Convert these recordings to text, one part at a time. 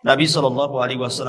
Nabi SAW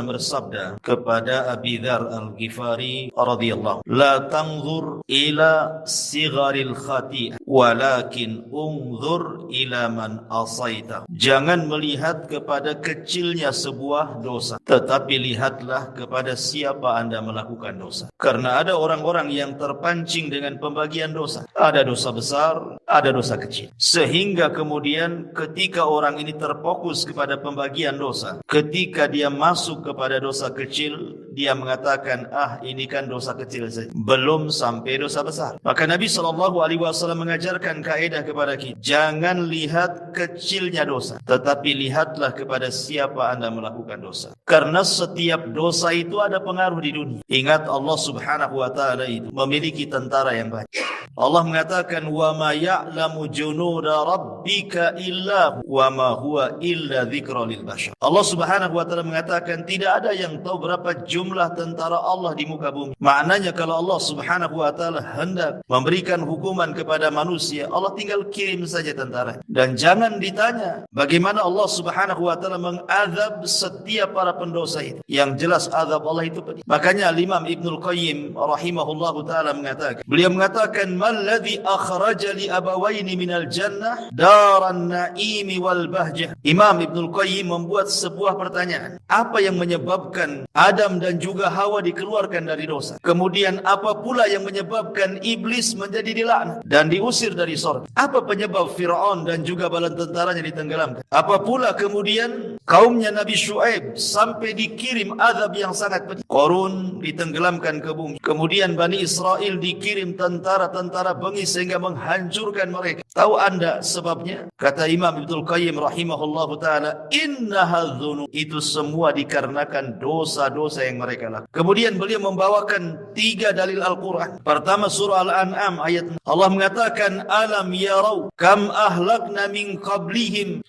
bersabda kepada Abi Dzar Al-Ghifari radhiyallahu, "La tanzur ila sigharil khati'ah, walakin unzur ila man asaita." Jangan melihat kepada kecilnya sebuah dosa, tetapi lihatlah kepada siapa Anda melakukan dosa. Karena ada orang-orang yang terpancing dengan pembagian dosa. Ada dosa besar, ada dosa kecil. Sehingga kemudian ketika orang ini terfokus kepada pembagian dosa, ketika dia masuk kepada dosa kecil, dia mengatakan, ini kan dosa kecil saja, belum sampai dosa besar. Maka Nabi SAW mengajarkan kaedah kepada kita, jangan lihat kecilnya dosa, tetapi lihatlah kepada siapa Anda melakukan dosa. Karena setiap dosa itu ada pengaruh di dunia. Ingat, Allah Subhanahu wa ta'ala itu memiliki tentara yang banyak. Allah mengatakan, wa ma ya'lamu junuda rabbika illa wa ma huwa illa dzikra lil bashar. Allah Subhanahu wa ta'ala mengatakan, tidak ada yang tahu berapa jumlah tentara Allah di muka bumi. Maknanya kalau Allah Subhanahu wa ta'ala hendak memberikan hukuman kepada manusia, Allah tinggal kirim saja tentara. Dan jangan ditanya bagaimana Allah Subhanahu wa ta'ala mengazab setiap para pendosa itu. Yang jelas azab Allah itu pedih. Makanya Imam Ibnul Qayyim rahimahullahu ta'ala mengatakan, beliau mengatakan, "Malladzi akhraja li abawaini minal jannah daran na'imi wal bahjah." Imam Ibnul Qayyim membuat sebuah pertanyaan. Apa yang menyebabkan Adam dan juga Hawa dikeluarkan dari dosa? Kemudian apa pula yang menyebabkan iblis menjadi dilaknat dan diusir dari surga? Apa penyebab Fir'aun dan juga bala tentaranya ditenggelamkan? Apa pula kemudian kaumnya Nabi Syuaib sampai dikirim azab yang sangat pedih? Qarun ditenggelamkan ke bumi. Kemudian Bani Israel dikirim tentara-tentara bengis sehingga menghancurkan mereka. Tahu Anda sebabnya? Kata Imam Ibnul Qayyim rahimahullahu ta'ala, innaha dzunub. Itu semua dikarenakan dosa-dosa yang mereka lakukan. Kemudian beliau membawakan 3 dalil Al-Quran. Pertama surah Al-An'am ayat 6. Allah mengatakan, alam yarau kam ahlakna min qablihim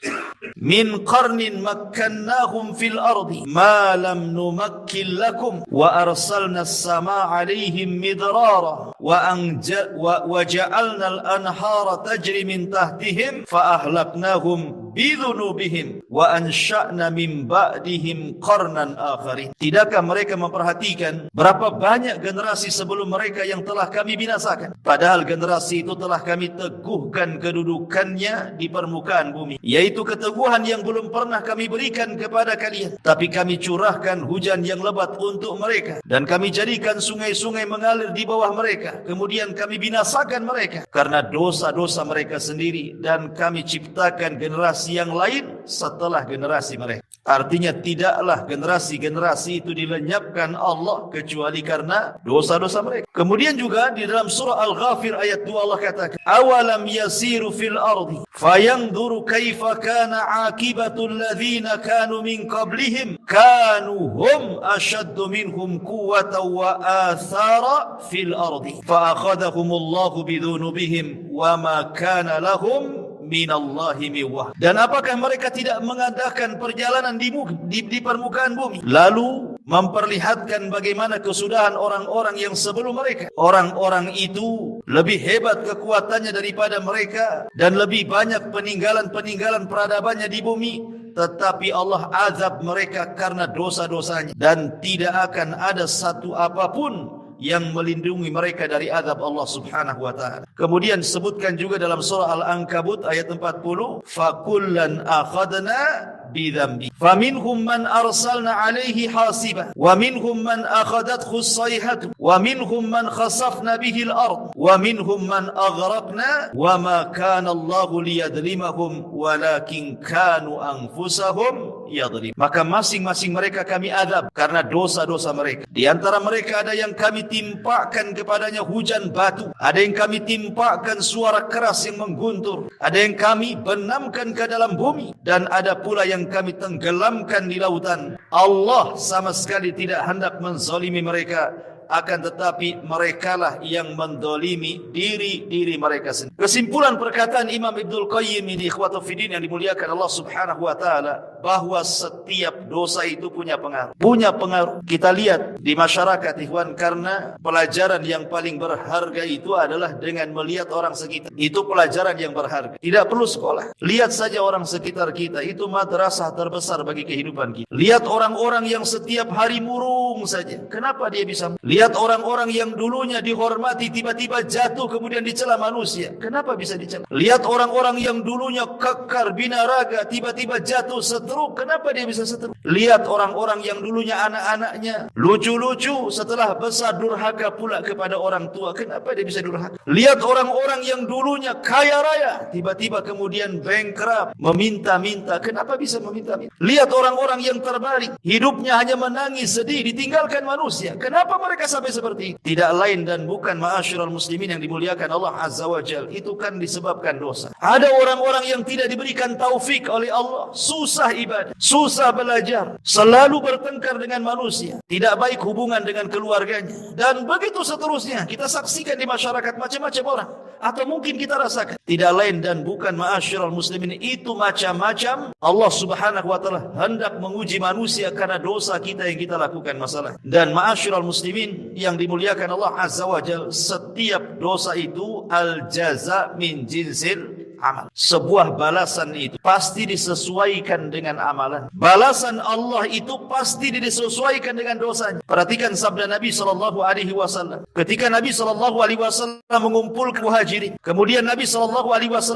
min qarnin makkannahum fil ardi ma lam numakkil lakum wa arsalna as-samaa'a 'alaihim midrara wa ja'alna al-anhara tajri min tahtihim fa ahlaknahum bidhunubihim wa ansha'na min ba'dihim qarnan akharin. Tidakkah mereka memperhatikan berapa banyak generasi sebelum mereka yang telah kami binasakan, padahal generasi itu telah kami teguhkan kedudukannya di permukaan bumi, yaitu keteguhan yang belum pernah kami berikan kepada kalian. Tapi kami curahkan hujan yang lebat untuk mereka, dan kami jadikan sungai-sungai mengalir di bawah mereka. Kemudian kami binasakan mereka karena dosa-dosa mereka sendiri, dan kami ciptakan generasi yang lain setelah generasi mereka. Artinya tidaklah generasi-generasi itu dilenyapkan Allah kecuali karena dosa-dosa mereka. Kemudian juga di dalam surah Al-Ghafir ayat 2 Allah katakan, awalam yasiru fil ardi fayanzuru kaifa kana aqibatul ladzina kanu min qablihim kanu hum ashaddu minhum quwwatan wa athara fil ardi fa akhadhahumullahu bidhunubihim wa ma kana lahum minallahi miwah. Dan apakah mereka tidak mengadakan perjalanan di permukaan bumi, lalu memperlihatkan bagaimana kesudahan orang-orang yang sebelum mereka? Orang-orang itu lebih hebat kekuatannya daripada mereka, dan lebih banyak peninggalan-peninggalan peradabannya di bumi, tetapi Allah azab mereka karena dosa-dosanya, dan tidak akan ada satu apapun yang melindungi mereka dari azab Allah Subhanahu wa ta'ala. Kemudian sebutkan juga dalam surah Al-Ankabut ayat 40, fakullan akhadna bidhambi faminhum man arsalna alaihi hasiba wa minhum man akhadathu as-sayhatu wa minhum man khasafna bihi al-ard wa minhum man aghraqna wa ma kana Allahu liyadlimahum walakin kanu anfusahum yadhlim. Maka masing-masing mereka kami azab karena dosa-dosa mereka. Di antara mereka ada yang kami timpakan kepadanya hujan batu, ada yang kami timpakan suara keras yang mengguntur, ada yang kami benamkan ke dalam bumi, dan ada pula yang kami tenggelamkan di lautan. Allah sama sekali tidak hendak menzalimi mereka, akan tetapi merekalah yang mendolimi diri mereka sendiri. Kesimpulan perkataan Imam Ibnul Qayyim ini, ikhwatu fiddin yang dimuliakan Allah Subhanahu wa taala, bahwa setiap dosa itu punya pengaruh. Kita lihat di masyarakat, ikhwan, karena pelajaran yang paling berharga itu adalah dengan melihat orang sekitar. Itu pelajaran yang berharga. Tidak perlu sekolah. Lihat saja orang sekitar kita, itu madrasah terbesar bagi kehidupan kita. Lihat orang-orang yang setiap hari murung saja. Kenapa dia bisa? Lihat orang-orang yang dulunya dihormati tiba-tiba jatuh kemudian dicela manusia. Kenapa bisa dicela? Lihat orang-orang yang dulunya kekar binaraga tiba-tiba jatuh stroke. Kenapa dia bisa stroke? Lihat orang-orang yang dulunya anak-anaknya lucu-lucu setelah besar durhaka pula kepada orang tua. Kenapa dia bisa durhaka? Lihat orang-orang yang dulunya kaya raya tiba-tiba kemudian bankrupt, meminta-minta. Kenapa bisa meminta-minta? Lihat orang-orang yang terbalik, hidupnya hanya menangis, sedih, ditinggalkan manusia. Kenapa mereka sampai seperti itu? Tidak lain dan bukan, ma'asyiral muslimin yang dimuliakan Allah Azza wa Jalla, itu kan disebabkan dosa. Ada orang-orang yang tidak diberikan taufik oleh Allah, susah ibadah, susah belajar, selalu bertengkar dengan manusia, tidak baik hubungan dengan keluarganya, dan begitu seterusnya. Kita saksikan di masyarakat macam-macam orang, atau mungkin kita rasakan. Tidak lain dan bukan, ma'asyiral muslimin, itu macam-macam Allah Subhanahu wa taala hendak menguji manusia karena dosa kita yang kita lakukan masalah. Dan ma'asyiral muslimin yang dimuliakan Allah Azza wa Jalla, setiap dosa itu al-jaza min jinsil amal. Sebuah balasan itu pasti disesuaikan dengan amalan. Balasan Allah itu pasti disesuaikan dengan dosanya. Perhatikan sabda Nabi SAW. Ketika Nabi SAW mengumpulkan muhajirin, kemudian Nabi SAW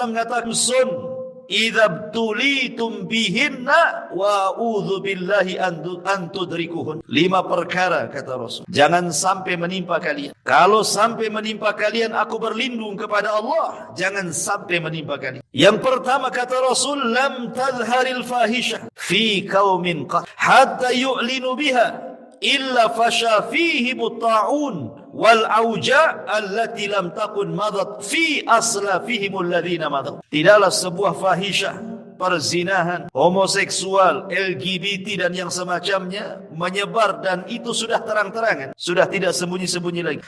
mengatakan, sun idza btulitum bihinna wa a'udzu billahi an tudrikuhun. 5 perkara, kata Rasul, jangan sampai menimpa kalian. Kalau sampai menimpa kalian, aku berlindung kepada Allah, jangan sampai menimpa kalian. Yang pertama, kata Rasul, lam tadhharil fahisyah fi qaumin qad hatta yu'linu biha illa fasha fihi ta'un wal auja allati lam takun madat fi aslafihim alladhina madat. Tidaklah sebuah fahisyah, perzinahan, homoseksual, LGBT dan yang semacamnya menyebar, dan itu sudah terang-terangan, sudah tidak sembunyi-sembunyi lagi,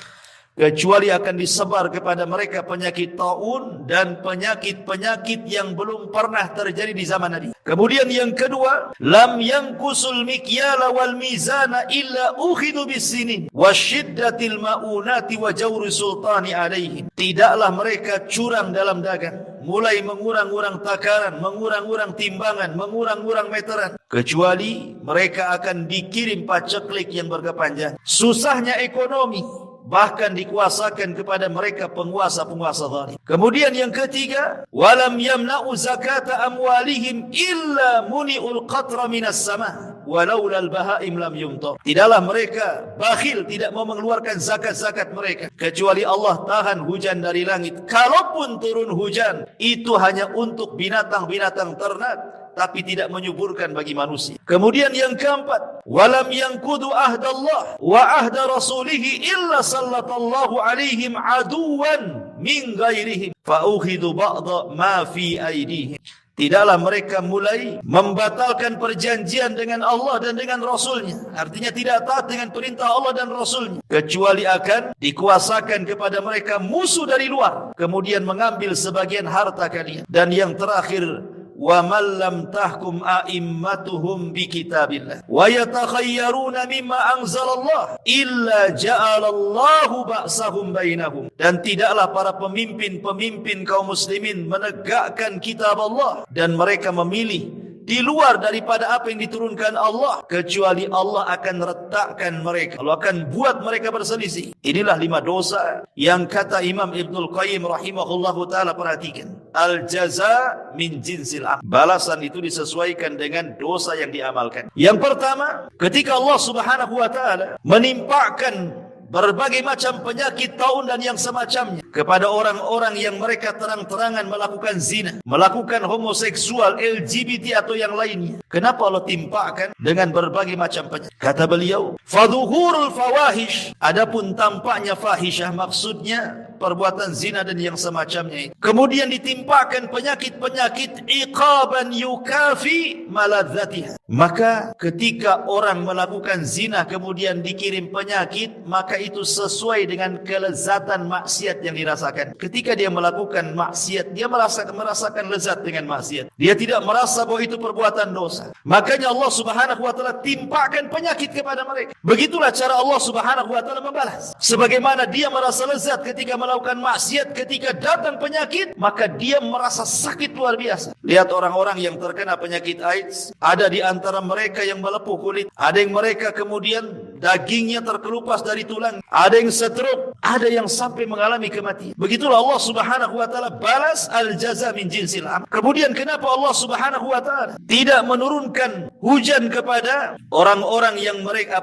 kecuali akan disebar kepada mereka penyakit taun dan penyakit-penyakit yang belum pernah terjadi di zaman Nabi. Kemudian yang kedua, lam yankusul mikyala wal mizana illa ukhidu bisinin wasyiddatil maunati wa jawri sultani alaihim. Tidaklah mereka curang dalam dagang, mulai mengurang-urang takaran, mengurang-urang timbangan, mengurang-urang meteran, kecuali mereka akan dikirim paceklik yang berkepanjangan. Susahnya ekonomi bahkan dikuasakan kepada mereka penguasa-penguasa zalim. Kemudian yang ketiga, walam yamna'u zakata amwalihim illa muni'ul qatra minas sama walaula al-bahaim lam yumtar. Tidaklah mereka bakhil, tidak mau mengeluarkan zakat-zakat mereka, kecuali Allah tahan hujan dari langit. Kalaupun turun hujan, itu hanya untuk binatang-binatang ternak, tapi tidak menyuburkan bagi manusia. Kemudian yang keempat, walam yanqudu ahdallah wa ahda rasulih illa sallallahu alaihim aduwan min ghairihim fa ukhidu ba'da ma fi aydihim. Tidaklah mereka mulai membatalkan perjanjian dengan Allah dan dengan Rasulnya, artinya tidak taat dengan perintah Allah dan Rasulnya, kecuali akan dikuasakan kepada mereka musuh dari luar, kemudian mengambil sebagian harta kalian. Dan yang terakhir, wa man lam tahkum a'immatuhum bi kitabillah wa yatakhayyaruna mimma anzalallah illa ja'alallahu ba'sahum bainahum. Dan tidaklah para pemimpin kaum muslimin menegakkan kitab Allah dan mereka memilih di luar daripada apa yang diturunkan Allah, kecuali Allah akan retakkan mereka, Allah akan buat mereka berselisih. Inilah 5 dosa yang kata Imam Ibnul Qayyim rahimahullahu ta'ala, perhatikan, al-jaza min jinsil amal. Balasan itu disesuaikan dengan dosa yang diamalkan. Yang pertama, ketika Allah Subhanahu wa ta'ala menimpakan berbagai macam penyakit taun dan yang semacamnya kepada orang-orang yang mereka terang-terangan melakukan zina, melakukan homoseksual, LGBT atau yang lainnya. Kenapa Allah timpakan dengan berbagai macam penyakit? Kata beliau, fadhuhurul fawahish, adapun tampaknya fahisyah, maksudnya perbuatan zina dan yang semacamnya itu. Kemudian ditimpakan penyakit-penyakit iqaban yukafi maladzatiha. Maka ketika orang melakukan zina kemudian dikirim penyakit, maka maka itu sesuai dengan kelezatan maksiat yang dirasakan. Ketika dia melakukan maksiat, dia merasakan lezat dengan maksiat. Dia tidak merasa bahwa itu perbuatan dosa. Makanya Allah Subhanahu wa taala timpakan penyakit kepada mereka. Begitulah cara Allah Subhanahu wa taala membalas. Sebagaimana dia merasa lezat ketika melakukan maksiat, ketika datang penyakit, maka dia merasa sakit luar biasa. Lihat orang-orang yang terkena penyakit AIDS, ada di antara mereka yang melepuh kulit, ada yang mereka kemudian dagingnya terkelupas dari tulang, ada yang stroke, ada yang sampai mengalami kematian. Begitulah Allah Subhanahu wa taala balas al-jaza min jinsil amal. Kemudian kenapa Allah Subhanahu wa taala tidak menurunkan hujan kepada orang-orang yang mereka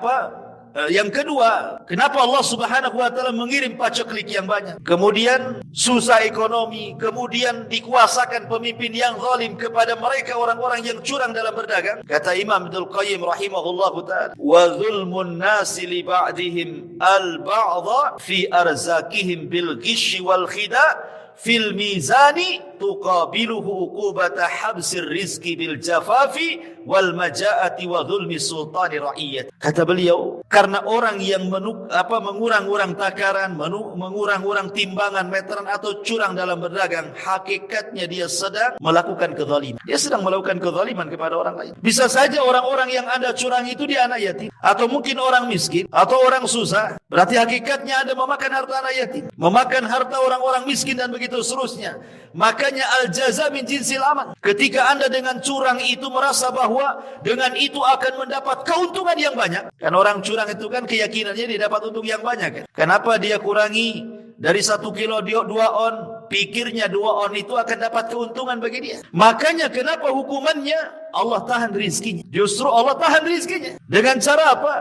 yang kedua, kenapa Allah Subhanahu wa taala mengirim paceklik yang banyak? Kemudian susah ekonomi, kemudian dikuasakan pemimpin yang zalim kepada mereka orang-orang yang curang dalam berdagang. Kata Imam Ibnul Qayyim rahimahullahu taala, "Wa dzulmun nasi li ba'dihim al-ba'dha fi arzakihim bil ghishi wal khida' fil mizani tuqabiluhu uqubata habsir rizki bil jafafi wal majaati wa dhulmi sultani ra'iyat." Kata beliau, karena orang yang mengurang-urang takaran, mengurang-urang timbangan meteran atau curang dalam berdagang, hakikatnya dia sedang melakukan kezaliman. Dia sedang melakukan kezaliman kepada orang lain. Bisa saja orang-orang yang Anda curang itu dia anak yatim, atau mungkin orang miskin, atau orang susah. Berarti hakikatnya Anda memakan harta anak yatim, memakan harta orang-orang miskin dan begitu seterusnya. Makanya al-jaza min jinsil amal. Ketika Anda dengan curang itu merasa bahwa dengan itu akan mendapat keuntungan yang banyak. Kan orang curang itu kan keyakinannya dia dapat untung yang banyak kan? Kenapa dia kurangi dari 1 kilo 2 on, pikirnya 2 on itu akan dapat keuntungan bagi dia. Makanya kenapa hukumannya Allah tahan rizkinya. Justru Allah tahan rizkinya. Dengan cara apa?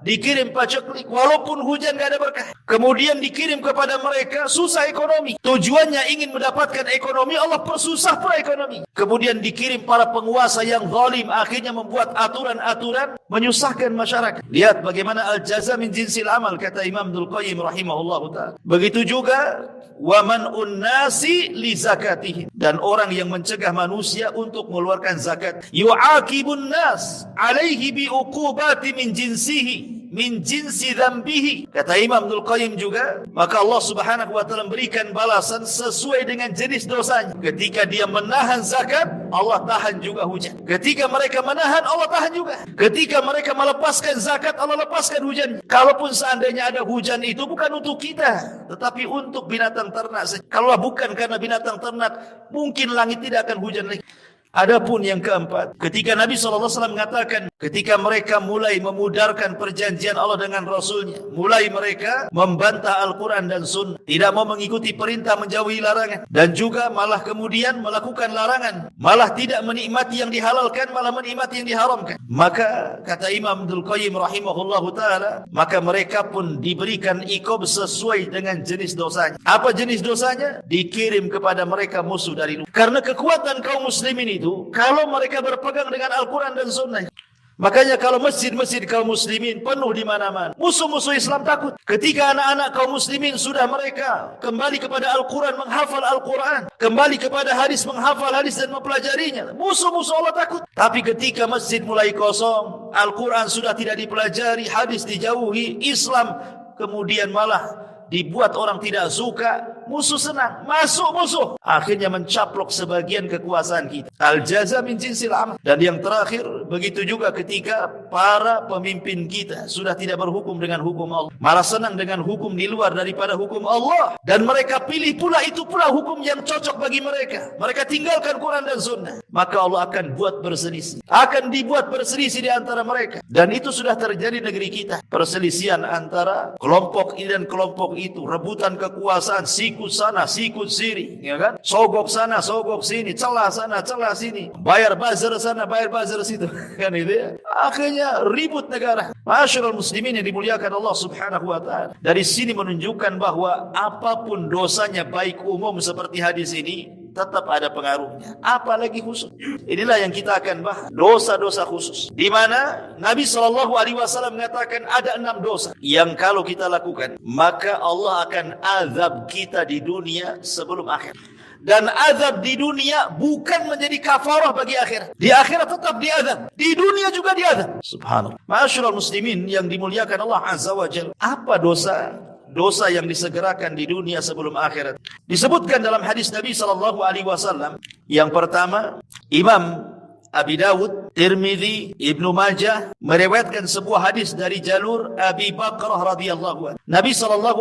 Dikirim paceklik, walaupun hujan gak ada berkah. Kemudian dikirim kepada mereka susah ekonomi. Tujuannya ingin mendapatkan ekonomi, Allah persusah pula ekonomi. Kemudian dikirim para penguasa yang zalim, akhirnya membuat aturan-aturan menyusahkan masyarakat. Lihat bagaimana al-jaza min jinsil amal, kata Imam Ibnul Qayyim rahimahullahu ta'ala. Begitu juga wa man'un nasi li zakatihim, dan orang yang mencegah manusia untuk mengeluarkan zakat. Yu'aqibun nas alaihi bi uqubati min jinsihi min jinsi dzambihi. Kata Imam Ibnul Qayyim juga, maka Allah Subhanahu wa taala memberikan balasan sesuai dengan jenis dosanya. Ketika dia menahan zakat, Allah tahan juga hujan. Ketika mereka menahan, Allah tahan juga. Ketika mereka melepaskan zakat, Allah lepaskan hujan. Kalaupun seandainya ada hujan itu bukan untuk kita, tetapi untuk binatang ternak saja. Kalau bukan karena binatang ternak, mungkin langit tidak akan hujan lagi. Adapun yang keempat, ketika Nabi SAW mengatakan, ketika mereka mulai memudarkan perjanjian Allah dengan Rasulnya, mulai mereka membantah Al-Quran dan Sunnah, tidak mau mengikuti perintah, menjauhi larangan, dan juga malah kemudian melakukan larangan, malah tidak menikmati yang dihalalkan, malah menikmati yang diharamkan. Maka kata Imam Ibnul Qayyim rahimahullahu ta'ala, maka mereka pun diberikan iqab sesuai dengan jenis dosanya. Apa jenis dosanya? Dikirim kepada mereka musuh dari luar. Karena kekuatan kaum muslimin itu, kalau mereka berpegang dengan Al-Quran dan Sunnah. Makanya kalau masjid-masjid kaum muslimin penuh di mana-mana, musuh-musuh Islam takut. Ketika anak-anak kaum muslimin sudah mereka kembali kepada Al-Quran, menghafal Al-Quran, kembali kepada hadis, menghafal hadis dan mempelajarinya, musuh-musuh Allah takut. Tapi ketika masjid mulai kosong, Al-Quran sudah tidak dipelajari, hadis dijauhi, Islam kemudian malah dibuat orang tidak suka, musuh senang, masuk musuh, akhirnya mencaplok sebagian kekuasaan kita. Al-jaza min jinsil amal. Dan yang terakhir, begitu juga ketika para pemimpin kita sudah tidak berhukum dengan hukum Allah, malah senang dengan hukum di luar daripada hukum Allah, dan mereka pilih pula itu pula hukum yang cocok bagi mereka. Mereka tinggalkan Quran dan Sunnah, maka Allah akan buat berselisih, akan dibuat berselisih di antara mereka. Dan itu sudah terjadi di negeri kita, perselisihan antara kelompok ini dan kelompok itu, rebutan kekuasaan, sikut sana, sikut sini, ya kan? Sogok sana, sogok sini, celah sana, celah sini, bayar buzzer sana, bayar buzzer situ, kan itu ya? Akhirnya ribut negara. Masyarul muslimin yang dimuliakan Allah Subhanahu wa ta'ala. Dari sini menunjukkan bahwa apapun dosanya, baik umum seperti hadis ini, tetap ada pengaruhnya, apalagi khusus. Inilah yang kita akan bahas, dosa-dosa khusus, di mana Nabi SAW mengatakan ada 6 dosa yang kalau kita lakukan, maka Allah akan azab kita di dunia sebelum akhir. Dan azab di dunia bukan menjadi kafarah bagi akhirat. Di akhirat tetap diazab, di dunia juga diazab. Subhanallah. Ma'asyiral muslimin yang dimuliakan Allah Azza wa Jalla. Apa dosa yang disegerakan di dunia sebelum akhirat? Disebutkan dalam hadis Nabi SAW. Yang pertama, Imam Abi Dawud, Tirmidzi, Ibnu Majah meriwayatkan sebuah hadis dari jalur Abi Bakrah radhiyallahu anhu. Nabi SAW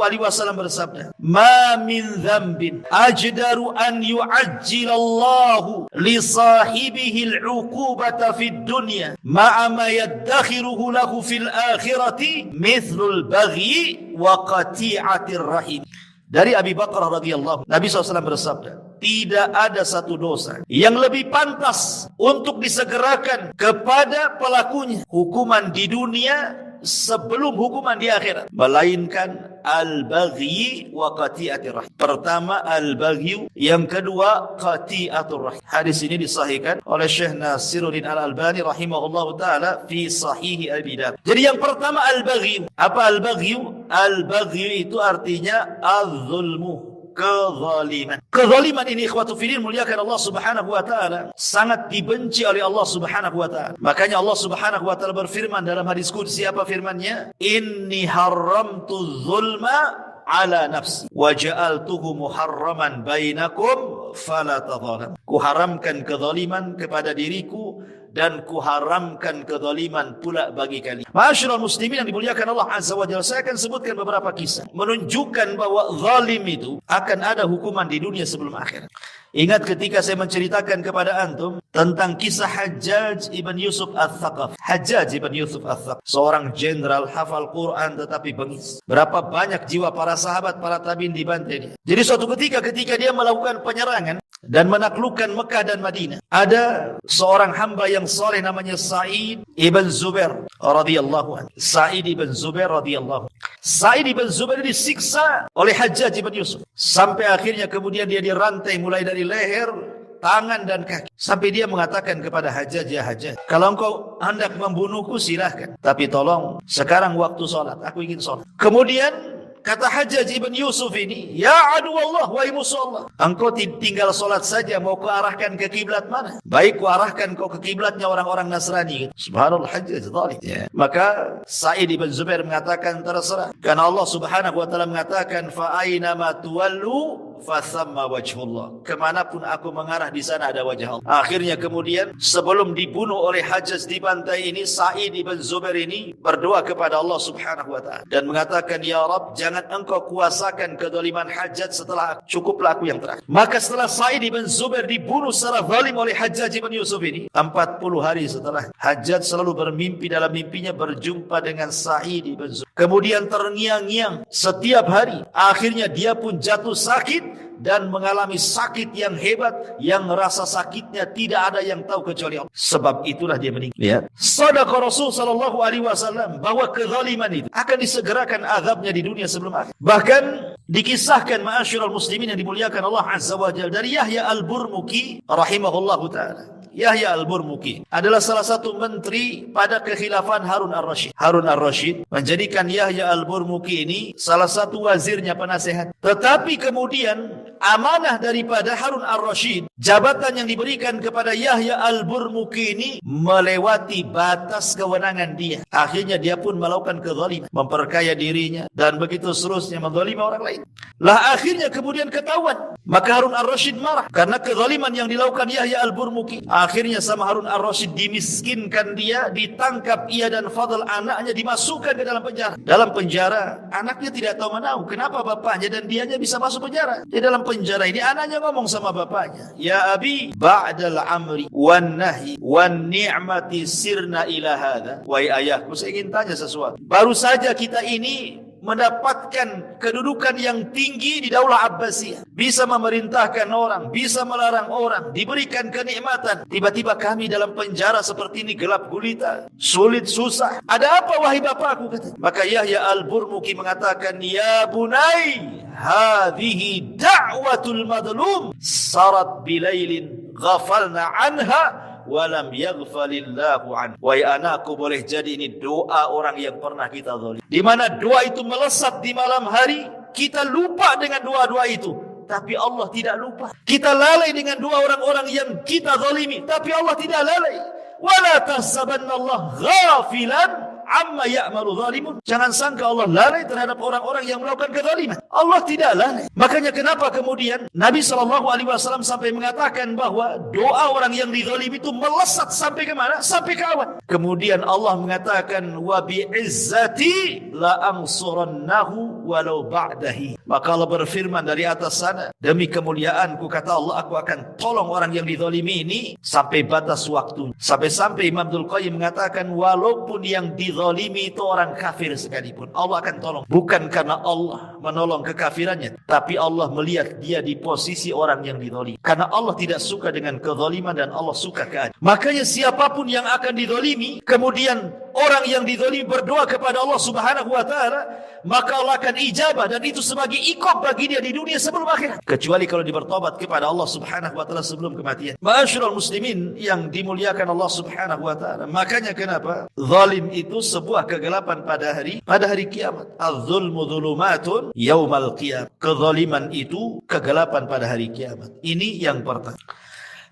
bersabda, "Ma min dzambin ajdaru an yu'ajjilallahu li sahibihi al-'uqubata fid dunya ma'a ma yaddakhiruhu lahu fil akhirati mithlul baghi wa qati'atir rahim." Dari Abi Bakrah radhiyallahu, Nabi SAW bersabda, tidak ada satu dosa yang lebih pantas untuk disegerakan kepada pelakunya hukuman di dunia sebelum hukuman di akhirat, melainkan al-baghi wa qati'atir rahim. Pertama al-baghi, yang kedua qati'atur rahim. Hadis ini disahihkan oleh Syekh Nasiruddin Al-Albani rahimahullahu taala fi Sahih Abi Dawud. Jadi yang pertama al-baghi. Apa al-baghi? Al-baghi itu artinya az-zulmu, kezaliman. Kezaliman ini ikhwatu fillah muliakan Allah Subhanahu wa taala sangat dibenci oleh Allah Subhanahu wa taala. Makanya Allah Subhanahu wa taala berfirman dalam hadis qudsi, apa firman-Nya? Inni haramtu zulma ala nafsi wa ja'altuhu muharraman bainakum fala tadhalam. Kuharamkan kezaliman kepada diriku dan kuharamkan kezaliman pula bagi kalian. Ma'asyiral muslimin yang dimuliakan Allah Azza wa Jalla, saya akan sebutkan beberapa kisah menunjukkan bahwa zalim itu akan ada hukuman di dunia sebelum akhirat. Ingat ketika saya menceritakan kepada antum tentang kisah Hajjaj ibn Yusuf al-Thaqaf. Hajjaj ibn Yusuf al-Thaqaf, seorang jenderal hafal Quran tetapi bengis. Berapa banyak jiwa para sahabat, para tabi'in dibantai dia. Jadi suatu ketika dia melakukan penyerangan dan menaklukkan Mekah dan Madinah, ada seorang hamba yang saleh namanya Sa'id ibn Zubair radhiyallahu anhu. Sa'id ibn Zubair radhiyallahu anhu. Sa'id ibn Zubair disiksa oleh Hajjaj ibn Yusuf sampai akhirnya kemudian dia dirantai mulai dari leher, tangan dan kaki, sampai dia mengatakan kepada Hajjaj, ya Hajjaj, kalau engkau hendak membunuhku silahkan, tapi tolong sekarang waktu sholat, aku ingin sholat. Kemudian kata Hajjaj ibn Yusuf ini, ya adu Allah, wahai musuh Allah, engkau tinggal solat saja, mau ku arahkan ke kiblat mana? Baik, ku arahkan kau ke kiblatnya orang-orang Nasrani. Subhanallah, Hajjaj zalim. Ya. Maka Sa'id ibn Zubair mengatakan terserah, karena Allah Subhanahu wa taala mengatakan fa aina ma tuwallu fasamma wajhullah. Kemanapun aku mengarah di sana ada wajah Allah. Akhirnya kemudian sebelum dibunuh oleh Hajjaj di pantai ini, Sa'id ibn Zubair ini berdoa kepada Allah Subhanahu wa taala dan mengatakan, ya Rabb, jangan engkau kuasakan kezaliman Hajjaj, setelah cukuplah aku yang terakhir. Maka setelah Sa'id ibn Zubair dibunuh secara zalim oleh Hajjaj ibn Yusuf ini, 40 hari setelah, Hajjaj selalu bermimpi, dalam mimpinya berjumpa dengan Sa'id ibn Zubair. Kemudian terngiang-ngiang setiap hari. Akhirnya dia pun jatuh sakit dan mengalami sakit yang hebat, yang rasa sakitnya tidak ada yang tahu kecuali Allah. Sebab itulah dia meninggal. Lihat, sadaqa Rasul sallallahu alaihi wasallam bahwa kezaliman itu akan disegerakan azabnya di dunia sebelum akhir. Bahkan dikisahkan, ma'asyiral muslimin yang dimuliakan Allah Azza wa Jalla, dari Yahya al-Burmuki rahimahullahu taala. Yahya al-Burmuki adalah salah satu menteri pada kekhilafan Harun ar-Rasyid. Harun ar-Rasyid menjadikan Yahya al-Burmuki ini salah satu wazirnya, penasehat. Tetapi kemudian amanah daripada Harun ar-Rasyid, jabatan yang diberikan kepada Yahya al-Burmuki ini melewati batas kewenangan dia. Akhirnya dia pun melakukan kezaliman, memperkaya dirinya dan begitu seterusnya, menzalimi orang lain. Lah akhirnya kemudian ketahuan. Maka Harun ar-Rasyid marah karena kezaliman yang dilakukan Yahya al-Burmuki. Akhirnya sama Harun ar-Rasyid dimiskinkan dia, ditangkap ia dan Fadl anaknya, dimasukkan ke dalam penjara. Dalam penjara anaknya tidak tahu menahu kenapa bapaknya dan dianya bisa masuk penjara. Di dalam penjara ini anaknya ngomong sama bapaknya, ya abi, ba'dal amri wan nahi wan ni'mati sirna ila hadha. Wahai ayahku, saya ingin tanya sesuatu. Baru saja kita ini mendapatkan kedudukan yang tinggi di Daulah Abbasiyah, bisa memerintahkan orang, bisa melarang orang, diberikan kenikmatan. Tiba-tiba kami dalam penjara seperti ini, gelap gulita, sulit, susah. Ada apa wahai bapakku? Kata. Maka Yahya al-Burmuki mengatakan, ya bunai, hadhihi da'watul madlum sarat bilailin ghafalna anha walam yaghfalillahu an. Wahai anakku, boleh jadi ini doa orang yang pernah kita zalim, di mana doa itu melesat di malam hari, kita lupa dengan doa-doa itu, tapi Allah tidak lupa. Kita lalai dengan dua orang-orang yang kita zalimi, tapi Allah tidak lalai. Wala tahsabannallaha ghafilan amma ya'malu zalimun. Jangan sangka Allah lalai terhadap orang-orang yang melakukan kezaliman. Allah tidak lalai. Makanya kenapa kemudian Nabi SAW sampai mengatakan bahwa doa orang yang dizalimi itu melesat sampai ke mana? Sampai ke awan. Kemudian Allah mengatakan wa bi'izzati la ansurannahu walau ba'dahi. Maka Allah berfirman dari atas sana, demi kemuliaanku kata Allah, aku akan tolong orang yang dizalimi ini sampai batas waktu. Sampai Imam Abdul Qayyim mengatakan walaupun yang dizalimi itu orang kafir sekalipun, Allah akan tolong. Bukan karena Allah menolong kekafirannya, tapi Allah melihat dia di posisi orang yang dizalimi. Karena Allah tidak suka dengan kezaliman dan Allah suka keadilan. Makanya siapapun yang akan dizalimi, kemudian orang yang dizalimi berdoa kepada Allah Subhanahu wa taala, maka Allah akan ijabah, dan itu sebagai iqab bagi dia di dunia sebelum akhirat. Kecuali kalau dia bertobat kepada Allah Subhanahu wa taala sebelum kematian. Ma'asyiral muslimin yang dimuliakan Allah Subhanahu wa taala. Makanya kenapa zalim itu sebuah kegelapan pada hari kiamat. Az-zulmu dzulumatun yaumal qiyamah. Kezaliman itu kegelapan pada hari kiamat. Ini yang pertama.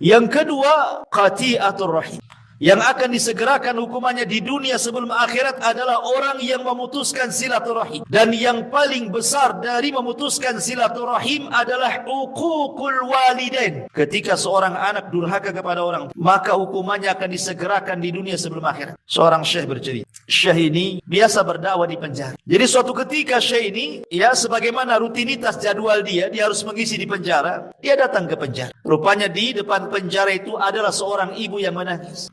Yang kedua, qati'atur rahim. Yang akan disegerakan hukumannya di dunia sebelum akhirat adalah orang yang memutuskan silaturahim. Dan yang paling besar dari memutuskan silaturahim adalah uququl walidain. Ketika seorang anak durhaka kepada orang, maka hukumannya akan disegerakan di dunia sebelum akhirat. Seorang syekh bercerita, syekh ini biasa berdakwah di penjara. Jadi suatu ketika syekh ini, ya sebagaimana rutinitas jadwal dia harus mengisi di penjara. Dia datang ke penjara. Rupanya di depan penjara itu adalah seorang ibu yang menangis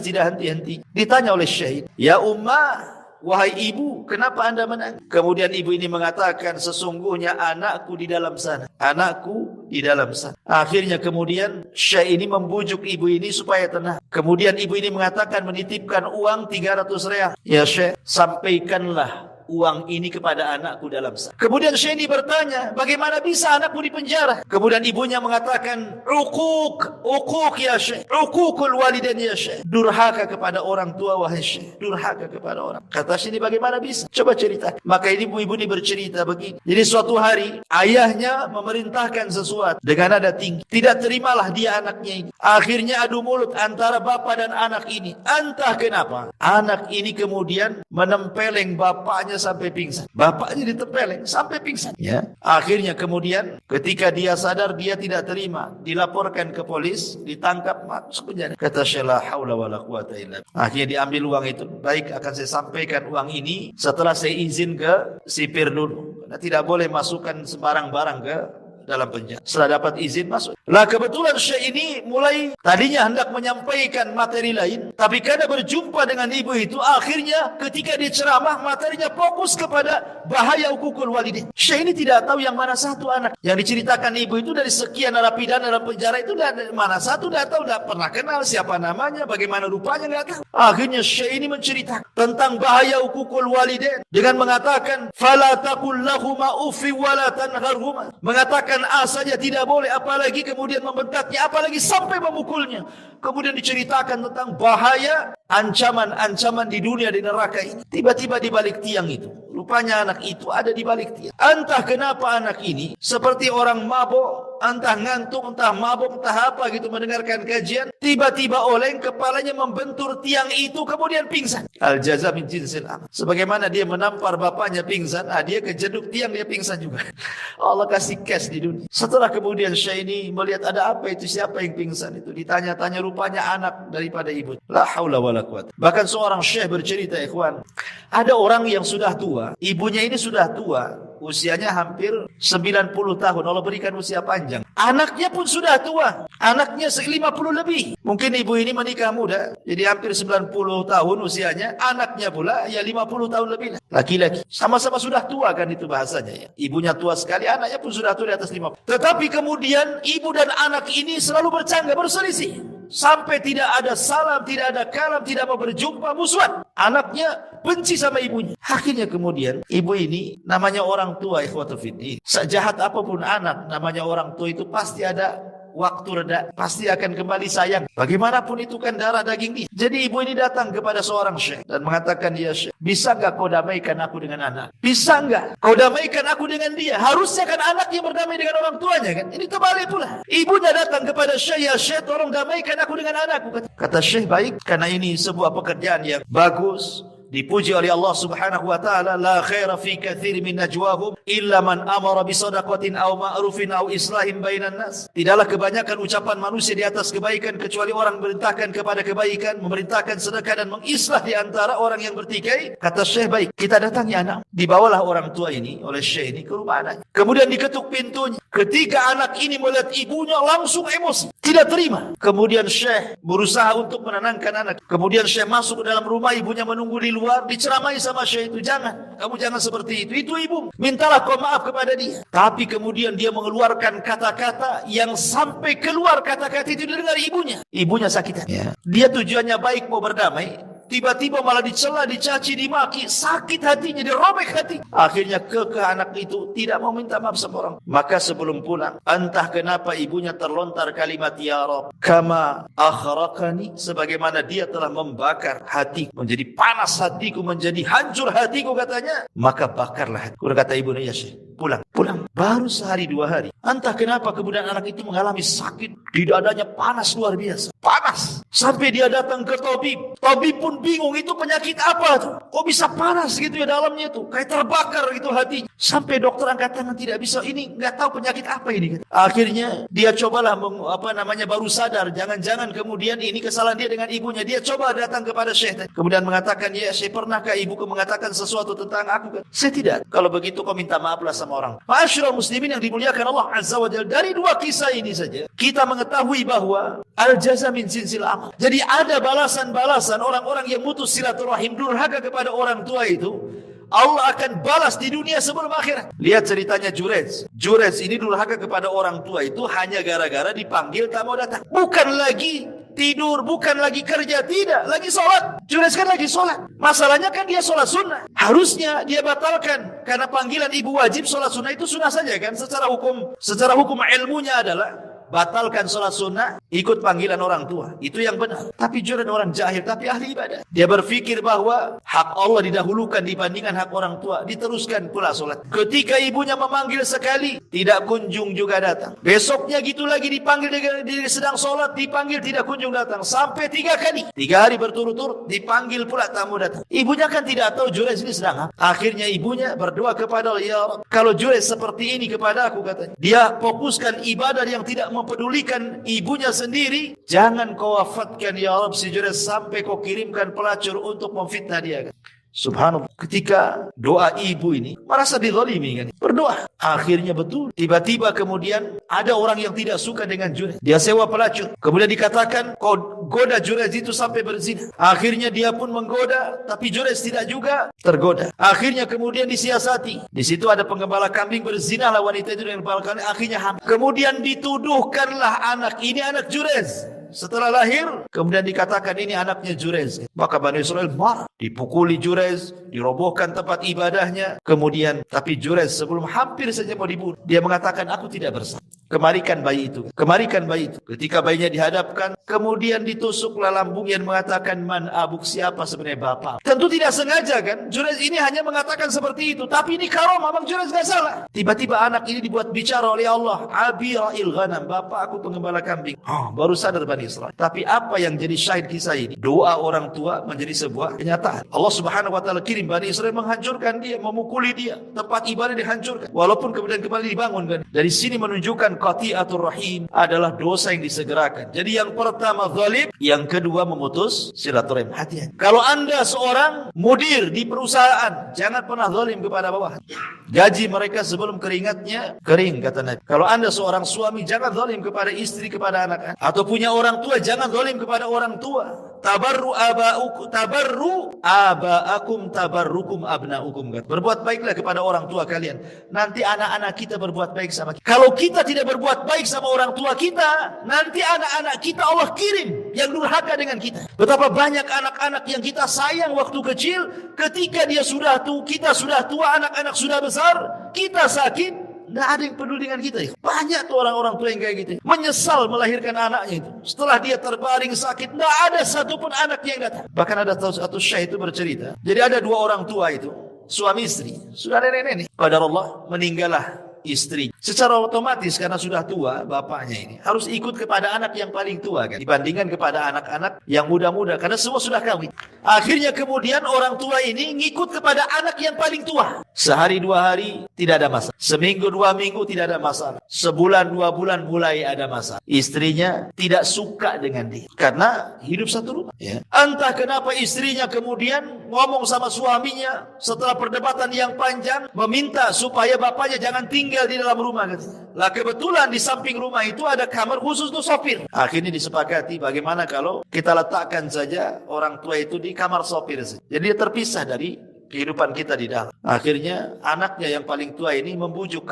tidak henti-henti. Ditanya oleh syekh, ya ummah, wahai ibu, kenapa anda menangis? Kemudian ibu ini mengatakan, sesungguhnya anakku di dalam sana. Anakku di dalam sana. Akhirnya kemudian syekh ini membujuk ibu ini supaya tenang. Kemudian ibu ini mengatakan, menitipkan uang 300 real. Ya syekh, sampaikanlah uang ini kepada anakku dalam sana. Kemudian syekh ini bertanya, bagaimana bisa anakku di penjara? Kemudian ibunya mengatakan, uquq ya syekh, uququl walidain ya syekh. Durhaka kepada orang tua wahai syekh, durhaka kepada orang. Kata syekh ini, bagaimana bisa? Coba cerita. Maka ibu ini bercerita begini. Jadi suatu hari ayahnya memerintahkan sesuatu dengan nada tinggi. Tidak terimalah dia anaknya ini. Akhirnya adu mulut antara bapak dan anak ini. Entah kenapa anak ini kemudian menempeleng bapaknya sampai pingsan. Bapaknya ditempeleng sampai pingsan. Ya. Akhirnya kemudian ketika dia sadar, dia tidak terima, dilaporkan ke polis, ditangkap, masuk penjara. Kata syekh, la haula wala quwata illa billah. Akhirnya diambil uang itu. Baik, akan saya sampaikan uang ini setelah saya izin ke sipir dulu. Karena tidak boleh masukkan sembarang barang ke dalam penjara. Setelah dapat izin masuk. Lah kebetulan syekh ini mulai tadinya hendak menyampaikan materi lain, tapi karena berjumpa dengan ibu itu, akhirnya ketika dia ceramah, materinya fokus kepada bahaya uququl walidain. Syekh ini tidak tahu yang mana satu anak. Yang diceritakan ibu itu dari sekian narapidana dalam penjara itu, dan mana satu tidak tahu, tidak pernah kenal siapa namanya, bagaimana rupanya, tidak tahu. Akhirnya syekh ini menceritakan tentang bahaya uququl walidain dengan mengatakan, fala taqul lahuma uffi wala tanharhuma. Mengatakan A saja tidak boleh, apalagi kemudian membentaknya, apalagi sampai memukulnya. Kemudian diceritakan tentang bahaya ancaman-ancaman di dunia, di neraka ini. Tiba-tiba di balik tiang itu, rupanya anak itu ada di balik tiang. Entah kenapa anak ini seperti orang mabuk, entah ngantuk, entah mabuk, entah apa gitu, mendengarkan kajian, tiba-tiba oleng, kepalanya membentur tiang itu, kemudian pingsan. Al-jaza min jinsil amal. Sebagaimana dia menampar bapaknya pingsan, dia kejeduk tiang, dia pingsan juga. Allah kasih cash di dunia. Setelah kemudian syekh ini melihat ada apa itu, siapa yang pingsan itu, ditanya-tanya, rupanya anak daripada ibu. La haula wala quwata. Bahkan seorang syekh bercerita, ikhwan, ada orang yang sudah tua, ibunya ini sudah tua, usianya hampir 90 tahun. Allah berikan usia panjang. Anaknya pun sudah tua. Anaknya 50 lebih. Mungkin ibu ini menikah muda, jadi hampir 90 tahun usianya. Anaknya pula ya 50 tahun lebih. Laki-laki. Sama-sama sudah tua kan itu bahasanya ya. Ibunya tua sekali, anaknya pun sudah tua di atas 50. Tetapi kemudian ibu dan anak ini selalu bercanggah, berselisih. Sampai tidak ada salam, tidak ada kalam, tidak mau berjumpa, musuhan. Anaknya benci sama ibunya. Akhirnya kemudian ibu ini, namanya orang tua, ikhwatu fiddin, sejahat apapun anak, namanya orang tua itu pasti ada waktu reda, pasti akan kembali sayang. Bagaimanapun itu kan darah daging dia. Jadi ibu ini datang kepada seorang syekh dan mengatakan, ya syekh, bisa enggak kau damaikan aku dengan anak? Bisa enggak kau damaikan aku dengan dia? Harusnya kan anak yang berdamai dengan orang tuanya kan? Ini terbalik pula. Ibunya datang kepada syekh, ya syekh, tolong damaikan aku dengan anakku. Kata syekh, baik, karena ini sebuah pekerjaan yang bagus, dipuji oleh Allah Subhanahu wa taala, la khaira fi katsir min najwahum illa man amara bi shadaqatin aw ma'rufin aw islahin bainan nas. Tidaklah kebanyakan ucapan manusia di atas kebaikan kecuali orang memerintahkan kepada kebaikan, memerintahkan sedekah dan mengislah di antara orang yang bertikai. Kata syekh, baik, kita datangi anak. Dibawalah orang tua ini oleh syekh ini ke rumah anaknya. Kemudian diketuk pintunya. Ketika anak ini melihat ibunya langsung emosi, tidak terima. Kemudian syekh berusaha untuk menenangkan anak. Kemudian syekh masuk ke dalam rumah, ibunya menunggu di luar, diceramai sama syekh itu, jangan, kamu jangan seperti itu ibu, mintalah kau maaf kepada dia. Tapi kemudian dia mengeluarkan kata-kata yang sampai keluar kata-kata itu didengar ibunya sakit hati. Dia tujuannya baik, mau berdamai, tiba-tiba malah dicela, dicaci, dimaki, sakit hatinya, dirobek hati. Akhirnya kekeh anak itu tidak mau minta maaf sama orang. Maka sebelum pulang, entah kenapa ibunya terlontar kalimat, ya Rabb, kama akhraqani, sebagaimana dia telah membakar hati, menjadi panas hatiku, menjadi hancur hatiku katanya, maka bakarlah hatiku. Kata ibunya, ya syekh, pulang. Baru sehari 2 hari, entah kenapa kemudian anak itu mengalami sakit di dadanya, panas luar biasa, panas sampai dia datang ke tabib. Tabib pun bingung, itu penyakit apa tuh? Kok bisa panas gitu ya dalamnya tuh, kayak terbakar gitu hati. Sampai dokter angkat tangan, tidak bisa, ini nggak tahu penyakit apa ini. Akhirnya dia cobalah baru sadar, jangan-jangan kemudian ini kesalahan dia dengan ibunya. Dia coba datang kepada syekh, kemudian mengatakan, ya syekh, pernahkah ibuku mengatakan sesuatu tentang aku? Saya tidak. Kalau begitu kau minta maaflah sama orang. Ma'asyiral muslimin yang dimuliakan Allah Azza wa Jalla, dari 2 kisah ini saja kita mengetahui bahwa al-jaza min jinsil amal. Jadi ada balasan-balasan orang-orang yang mutus silaturahim, durhaka kepada orang tua itu, Allah akan balas di dunia sebelum akhirat. Lihat ceritanya Jurez. Jurez ini durhaka kepada orang tua itu hanya gara-gara dipanggil tak mau datang. Bukan lagi tidur, bukan lagi kerja, tidak, lagi sholat. Jurez kan lagi sholat. Masalahnya kan dia sholat sunnah. Harusnya dia batalkan, karena panggilan ibu wajib, sholat sunnah itu sunnah saja kan. Secara hukum ilmunya adalah batalkan sholat sunnah, ikut panggilan orang tua. Itu yang benar. Tapi Jurez orang jahil, tapi ahli ibadah. Dia berpikir bahwa hak Allah didahulukan dibandingkan hak orang tua. Diteruskan pula sholat. Ketika ibunya memanggil sekali, tidak kunjung juga datang. Besoknya gitu lagi, dipanggil dia sedang sholat, dipanggil tidak kunjung datang. Sampai 3 kali. 3 hari berturut-turut, dipanggil pula tamu datang. Ibunya kan tidak tahu Jurez ini sedang apa. Akhirnya ibunya berdoa kepada Allah, ya Rabb, kalau Jurez seperti ini kepada aku, katanya, dia fokuskan ibadah yang tidak mempedulikan ibunya sendiri, jangan kau wafatkan ya Rabb si Jurez sampai kau kirimkan pelacur untuk memfitnah dia. Subhanallah, ketika doa ibu ini merasa dizalimi kan, berdoa. Akhirnya betul, tiba-tiba kemudian ada orang yang tidak suka dengan Jurez. Dia sewa pelacur. Kemudian dikatakan, kau goda Jurez itu sampai berzina. Akhirnya dia pun menggoda, tapi Jurez tidak juga tergoda. Akhirnya kemudian disiasati. Di situ ada penggembala kambing, berzina lah wanita itu dengan penggembala kambing. Akhirnya hamil. Kemudian dituduhkanlah anak ini anak Jurez. Setelah lahir, kemudian dikatakan ini anaknya Jurez. Maka Bani Israel marah, dipukuli Jurez, dirobohkan tempat ibadahnya. Kemudian, tapi Jurez sebelum hampir saja mau dibunuh, dia mengatakan, aku tidak bersalah. Kemarikan bayi itu. Kemarikan bayi itu. Ketika bayinya dihadapkan, kemudian ditusuklah lambungnya dan mengatakan, man abuk, siapa sebenarnya bapak? Tentu tidak sengaja kan. Jurez ini hanya mengatakan seperti itu. Tapi ini karomah, Bang Jurez gak salah. Tiba-tiba anak ini dibuat bicara oleh Allah. Abi ra'il ghanam, bapak aku pengembala kambing. Baru sadar Bani Israel. Tapi apa yang jadi syahid kisah ini? Doa orang tua menjadi sebuah kenyataan. Allah Subhanahu wa taala kirim Bani Israel menghancurkan dia, memukuli dia. Tempat ibadah dihancurkan. Walaupun kemudian kembali dibangun kan. Dari sini menunjukkan qati'atur rahim adalah dosa yang disegerakan. Jadi yang pertama zalim, yang kedua memutus silaturahim. Hati-hati. Kalau Anda seorang mudir di perusahaan, jangan pernah zalim kepada bawahan. Gaji mereka sebelum keringatnya kering, kata Nabi. Kalau Anda seorang suami, jangan zalim kepada istri, kepada anak-anak. Atau punya orang tua, jangan zalim kepada orang tua. Tabarru aba'akum tabarrukum abna'ukum. Berbuat baiklah kepada orang tua kalian, nanti anak-anak kita berbuat baik sama kita. Kalau kita tidak berbuat baik sama orang tua kita, nanti anak-anak kita Allah kirim yang durhaka dengan kita. Betapa banyak anak-anak yang kita sayang waktu kecil, ketika dia sudah tua, kita sudah tua, anak-anak sudah besar, kita sakit, Nggak ada yang peduli dengan kita. Banyak tuh orang-orang tua yang kayak gitu. Menyesal melahirkan anaknya itu. Setelah dia terbaring sakit, nggak ada satupun anak yang datang. Bahkan ada satu syekh itu bercerita. Jadi ada dua orang tua itu, suami istri, sudah nenek-nenek. Qadarullah, meninggallah istri. Secara otomatis karena sudah tua bapaknya ini harus ikut kepada anak yang paling tua kan, dibandingkan kepada anak-anak yang muda-muda karena semua sudah kawin. Akhirnya kemudian orang tua ini ngikut kepada anak yang paling tua. Sehari dua hari tidak ada masalah. Seminggu dua minggu tidak ada masalah. Sebulan dua bulan mulai ada masalah. Istrinya tidak suka dengan dia karena hidup satu rumah. Ya. Entah kenapa istrinya kemudian ngomong sama suaminya setelah perdebatan yang panjang meminta supaya bapaknya jangan tinggal di dalam rumah. Lah kebetulan di samping rumah itu ada kamar khusus untuk sopir. Akhirnya disepakati bagaimana kalau kita letakkan saja orang tua itu di kamar sopir. Jadi dia terpisah dari kehidupan kita di dalam. Akhirnya anaknya yang paling tua ini membujuk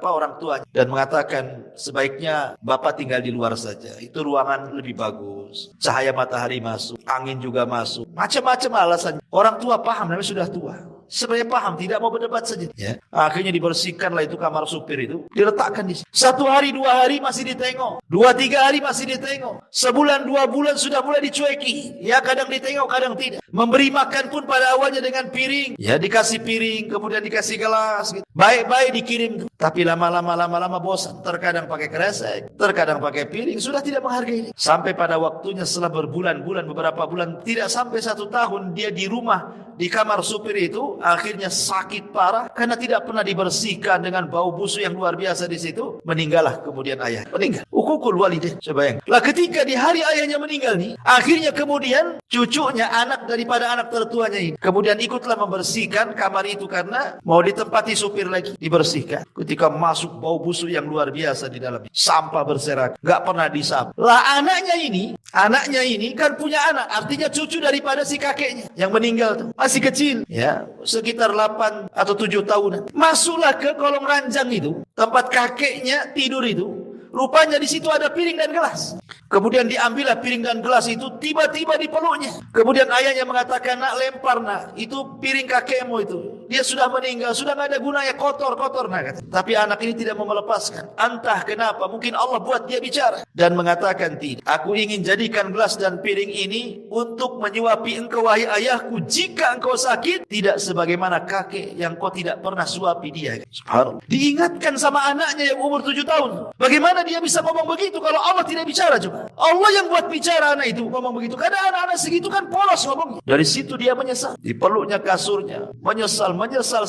orang tuanya dan mengatakan sebaiknya bapak tinggal di luar saja. Itu ruangan lebih bagus. Cahaya matahari masuk, angin juga masuk. Macam-macam alasan. Orang tua paham, namanya sudah tua. Sebenarnya paham, tidak mau berdebat saja. Ya. Akhirnya dibersihkanlah itu kamar supir itu, diletakkan di situ. 1 hari 2 hari masih ditengok, 2-3 hari masih ditengok, sebulan 2 bulan sudah mulai dicueki. Ya kadang ditengok, kadang tidak. Memberi makan pun pada awalnya dengan piring. Ya dikasih piring, kemudian dikasih gelas. Gitu. Baik-baik dikirim. Tapi lama-lama bosan. Terkadang pakai kresek, terkadang pakai piring. Sudah tidak menghargai. Sampai pada waktunya setelah berbulan-bulan, beberapa bulan, tidak sampai 1 tahun dia di rumah, di kamar supir itu, akhirnya sakit parah karena tidak pernah dibersihkan dengan bau busuk yang luar biasa di situ. Meninggallah kemudian ayah. Meninggal. Ukukul walidah. Coba yang. Lah ketika di hari ayahnya meninggal nih, akhirnya kemudian cucunya, anak daripada anak tertuanya ini, kemudian ikutlah membersihkan kamar itu karena mau ditempati supir lagi, dibersihkan. Ketika masuk bau busuk yang luar biasa di dalamnya, sampah berserak, nggak pernah disapu. Lah anaknya ini kan punya anak, artinya cucu daripada si kakeknya yang meninggal tuh. Masih kecil, ya, sekitar 8 atau 7 tahunan. Masuklah ke kolong ranjang itu, tempat kakeknya tidur itu. Rupanya di situ ada piring dan gelas. Kemudian diambillah piring dan gelas itu, tiba-tiba dipeluknya. Kemudian ayahnya mengatakan, nak lempar nak, itu piring kakekmu itu. Dia sudah meninggal, sudah nggak ada gunanya, kotor nak. Tapi anak ini tidak mau melepaskan. Entah kenapa, mungkin Allah buat dia bicara. Dan mengatakan, tidak. Aku ingin jadikan gelas dan piring ini untuk menyuapi engkau wahai ayahku. Jika engkau sakit, tidak sebagaimana kakek yang kau tidak pernah suapi dia. Subhanallah. Diingatkan sama anaknya yang umur 7 tahun. Bagaimana dia bisa ngomong begitu kalau Allah tidak bicara coba? Allah yang buat bicara anak itu ngomong begitu. Karena anak-anak segitu kan polos ngomongnya. Dari situ dia menyesal. Dipeluknya kasurnya. Menyesal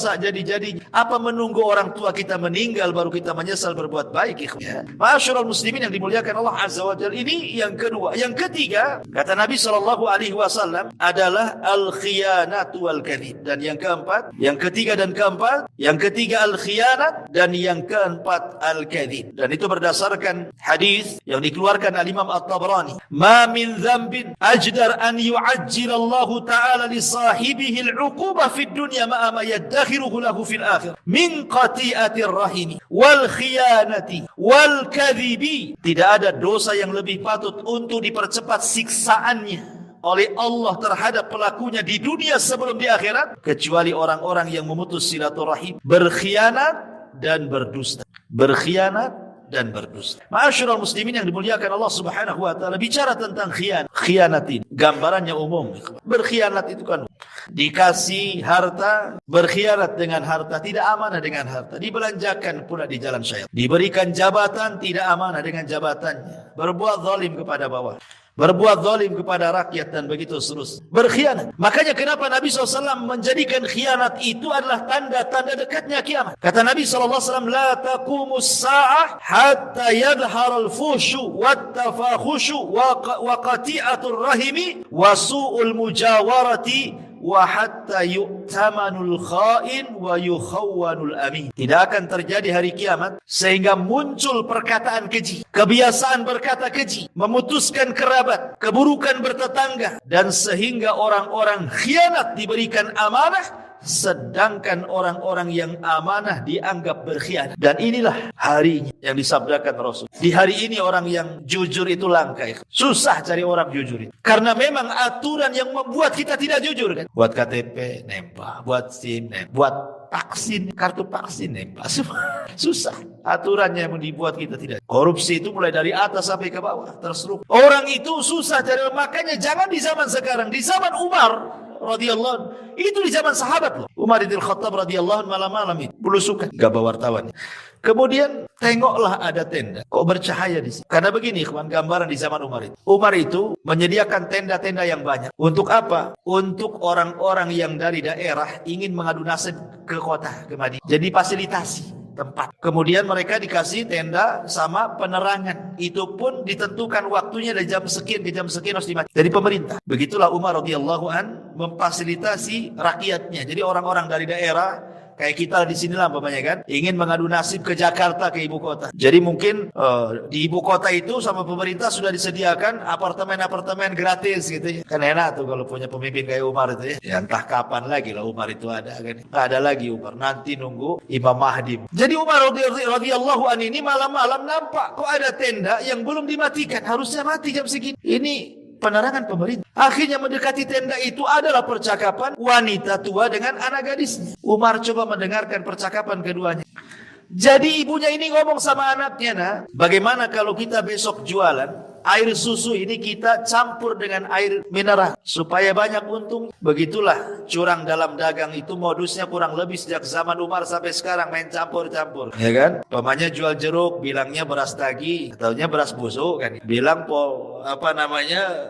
saat jadi-jadi. Apa menunggu orang tua kita meninggal baru kita menyesal berbuat baik? Ya. Ma'asyiral muslimin yang dimuliakan Allah Azza wa Jalla. Ini yang kedua. Yang ketiga, kata Nabi SAW adalah al-khiyanatu wal-kadhib. Dan yang keempat, yang ketiga dan keempat, yang ketiga al-khiyanat dan yang keempat al-kadhib. Dan itu berdasarkan hadis yang dikeluarkan al-Imam At-Tabrani. Ma min dzambin ajdar an yu'ajjilallahu ta'ala li sahibihi al-'uqubah fid dunya ma'a ma yaddakhiruhu lahu fil akhirah min qati'atir rahimi wal khiyanati wal kadhibi. Tidak ada dosa yang lebih patut untuk dipercepat siksaannya oleh Allah terhadap pelakunya di dunia sebelum di akhirat kecuali orang-orang yang memutus silaturahim, berkhianat dan berdusta. Berkhianat dan berdusta. Ma'asyiral muslimin yang dimuliakan Allah Subhanahu wa taala, bicara tentang khianatin. Gambarannya umum. Berkhianat itu kan dikasih harta, berkhianat dengan harta, tidak amanah dengan harta, dibelanjakan pula di jalan syaitan. Diberikan jabatan, tidak amanah dengan jabatannya. Berbuat zalim kepada bawah, berbuat zalim kepada rakyat dan begitu seterusnya. Berkhianat. Makanya kenapa Nabi SAW menjadikan khianat itu adalah tanda-tanda dekatnya kiamat. Kata Nabi SAW, la taqumus sa'ah hatta yadhhar al-fushu wat-tafakhushu wa qati'atur rahimi wa su'ul mujawarati wa hatta yu'tamanul kha'in wa yukhawwanul amin. Tidak akan terjadi hari kiamat sehingga muncul perkataan keji, kebiasaan berkata keji, memutuskan kerabat, keburukan bertetangga, dan sehingga orang-orang khianat diberikan amanah sedangkan orang-orang yang amanah dianggap berkhianat. Dan inilah harinya yang disabdakan Rasul. Di hari ini orang yang jujur itu langka. Susah cari orang jujur itu. Karena memang aturan yang membuat kita tidak jujur kan. Buat KTP nempel, buat SIM nempel, buat vaksin, kartu vaksin nempel. Susah. Aturannya yang dibuat kita tidak. Korupsi itu mulai dari atas sampai ke bawah, terstruktur. Orang itu susah cari, makanya jangan di zaman sekarang, di zaman Umar radhiyallahu anhu, itu di zaman sahabat loh. Umar bin Khattab radhiyallahu anhu malam-malam itu belusukan, gak bawa wartawan. Kemudian tengoklah ada tenda, kok bercahaya di sini. Karena begini, ikhwan, gambaran di zaman Umar itu. Umar itu menyediakan tenda-tenda yang banyak. Untuk apa? Untuk orang-orang yang dari daerah ingin mengadu nasib ke kota, ke Madinah. Jadi fasilitasi tempat. Kemudian mereka dikasih tenda sama penerangan. Itu pun ditentukan waktunya dari jam sekian ke jam sekian harus dimati. Dari pemerintah. Begitulah Umar radhiyallahu an memfasilitasi rakyatnya. Jadi orang-orang dari daerah kayak kita di sinilah umpamanya kan, ingin mengadu nasib ke Jakarta, ke ibu kota. Jadi mungkin di ibu kota itu sama pemerintah sudah disediakan apartemen-apartemen gratis gitu ya. Kan enak tuh kalau punya pemimpin kayak Umar itu ya. Ya entah kapan lagi lah Umar itu ada kan. Nggak ada lagi Umar, nanti nunggu Imam Mahdi. Jadi Umar radhiyallahu anhu ini malam-malam nampak kok ada tenda yang belum dimatikan, harusnya mati jam segini. Ini penerangan pemerintah. Akhirnya mendekati tenda itu adalah percakapan wanita tua dengan anak gadisnya. Umar coba mendengarkan percakapan keduanya. Jadi ibunya ini ngomong sama anaknya, nah, bagaimana kalau kita besok jualan air susu ini kita campur dengan air mineral supaya banyak untung. Begitulah curang dalam dagang itu modusnya kurang lebih sejak zaman Umar sampai sekarang, main campur-campur. Ya kan? Pemanya jual jeruk bilangnya beras tagi, ataunya beras busuk kan. Bilang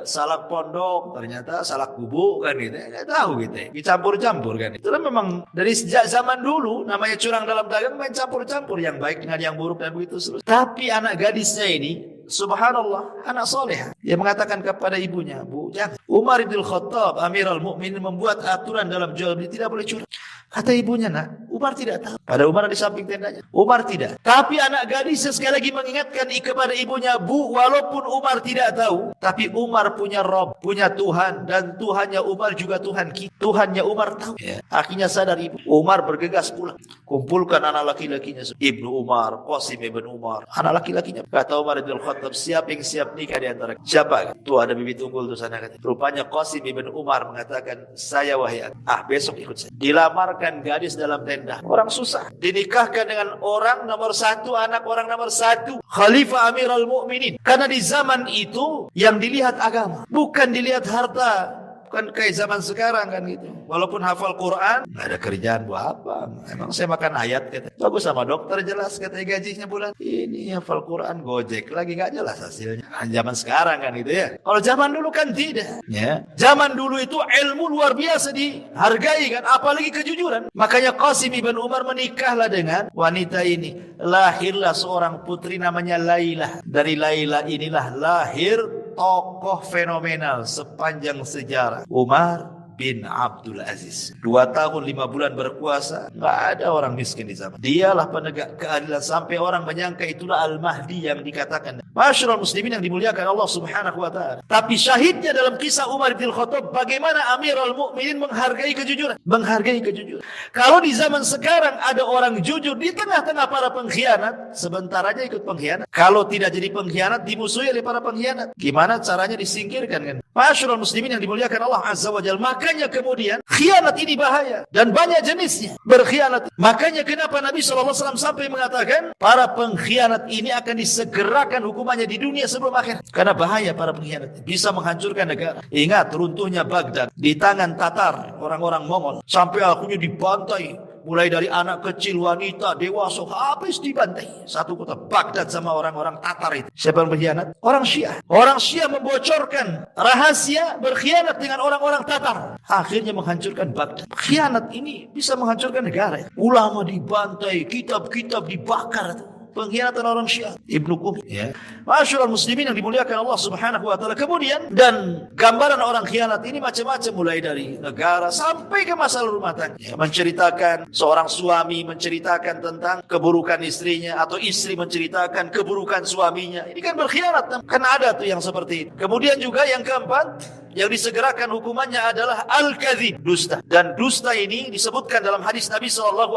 salak pondok, ternyata salak bubuk kan gitu. Enggak tahu gitu. Dicampur-campur kan. Itu memang dari sejak zaman dulu namanya curang dalam dagang, main campur-campur yang baik dengan yang buruk dan begitu terus. Tapi anak gadisnya ini subhanallah, anak soleh. Dia mengatakan kepada ibunya, Bu, jangan. Umar bin Khattab, Amirul Mukminin, membuat aturan dalam jual beli tidak boleh curang. Kata ibunya, nak, Umar tidak tahu. Pada Umar di samping tendanya. Umar tidak. Tapi anak gadis sekali lagi mengingatkan kepada ibunya, Bu, walaupun Umar tidak tahu, tapi Umar punya Rob, punya Tuhan, dan Tuhannya Umar juga Tuhan kita. Tuhannya Umar tahu. Ya. Akhirnya sadar ibu. Umar bergegas pulang. Kumpulkan anak laki-lakinya. Ibnu Umar, Qasim ibn Umar. Anak laki-lakinya. Kata Umar bin Khattab, siapa yang siap nikah di antara kita? Siapa? Tuh ada bibit unggul tuh sana. Rupanya Qasim ibn Umar mengatakan, saya wahai besok ikut saya. Dilamarkan gadis dalam tenda. Orang susah. Dinikahkan dengan orang nomor satu, anak orang nomor satu, Khalifah Amirul Mukminin. Karena di zaman itu yang dilihat agama, bukan dilihat harta. Bukan kayak zaman sekarang kan gitu. Walaupun hafal Quran, nggak ada kerjaan buat apa. Emang saya makan ayat kata. Bagus sama dokter jelas katanya gajinya bulan. Ini hafal Quran gojek lagi nggak jelas hasilnya. Zaman sekarang kan gitu ya. Kalau zaman dulu kan tidak. Ya. Zaman dulu itu ilmu luar biasa dihargai kan. Apalagi kejujuran. Makanya Qasim ibn Umar menikahlah dengan wanita ini. Lahirlah seorang putri namanya Lailah. Dari Lailah inilah lahir tokoh fenomenal sepanjang sejarah, Umar bin Abdul Aziz. 2 tahun 5 bulan berkuasa, nggak ada orang miskin di zaman. Dialah penegak keadilan sampai orang menyangka itulah Al-Mahdi yang dikatakan. Masyarul muslimin yang dimuliakan Allah Subhanahu wa taala. Tapi syahidnya dalam kisah Umar bin Khattab bagaimana Amirul Mukminin menghargai kejujuran, menghargai kejujuran. Kalau di zaman sekarang ada orang jujur di tengah-tengah para pengkhianat, sebentar aja ikut pengkhianat. Kalau tidak jadi pengkhianat dimusuhi oleh para pengkhianat. Gimana caranya disingkirkan kan? Masyarul muslimin yang dimuliakan Allah Azza wa Jalla. Makanya kemudian khianat ini bahaya dan banyak jenisnya berkhianat. Makanya kenapa Nabi SAW sampai mengatakan para pengkhianat ini akan disegerakan hukumannya di dunia sebelum akhir. Karena bahaya para pengkhianat, bisa menghancurkan negara. Ingat runtuhnya Baghdad di tangan Tatar, orang-orang Mongol, sampai akhirnya dibantai. Mulai dari anak kecil, wanita, dewasa, habis dibantai. Satu kota Baghdad sama orang-orang Tatar itu. Siapa yang berkhianat? Orang Syiah. Orang Syiah membocorkan rahasia berkhianat dengan orang-orang Tatar. Akhirnya menghancurkan Baghdad. Khianat ini bisa menghancurkan negara. Ulama dibantai, kitab-kitab dibakar. Pengkhianatan orang Syiah, Ibnu Qum, ya. Masyarul muslimin yang dimuliakan Allah Subhanahu wa taala. Kemudian dan gambaran orang khianat ini macam-macam, mulai dari negara sampai ke masalah rumah tangga. Ya, menceritakan seorang suami menceritakan tentang keburukan istrinya, atau istri menceritakan keburukan suaminya. Ini kan berkhianat. Kan ada tuh yang seperti itu. Kemudian juga yang keempat, yang disegerakan hukumannya adalah al-kadzib, dusta. Dan dusta ini disebutkan dalam hadis Nabi SAW,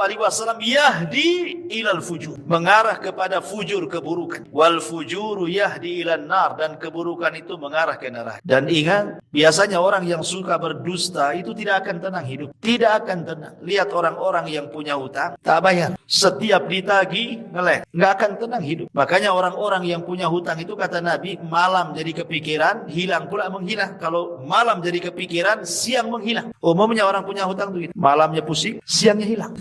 yahdi ilal fujur, mengarah kepada fujur, keburukan. Wal fujuru yahdi ilan nar, dan keburukan itu mengarah ke neraka. Dan ingat, biasanya orang yang suka berdusta itu tidak akan tenang hidup, tidak akan tenang. Lihat orang-orang yang punya hutang tak bayar, setiap ditagih ngelek, nggak akan tenang hidup. Makanya orang-orang yang punya hutang itu, kata Nabi, malam jadi kepikiran, hilang pula menghilang. Kalau malam jadi kepikiran, siang menghilang. Umumnya orang punya hutang itu, malamnya pusing, siangnya hilang.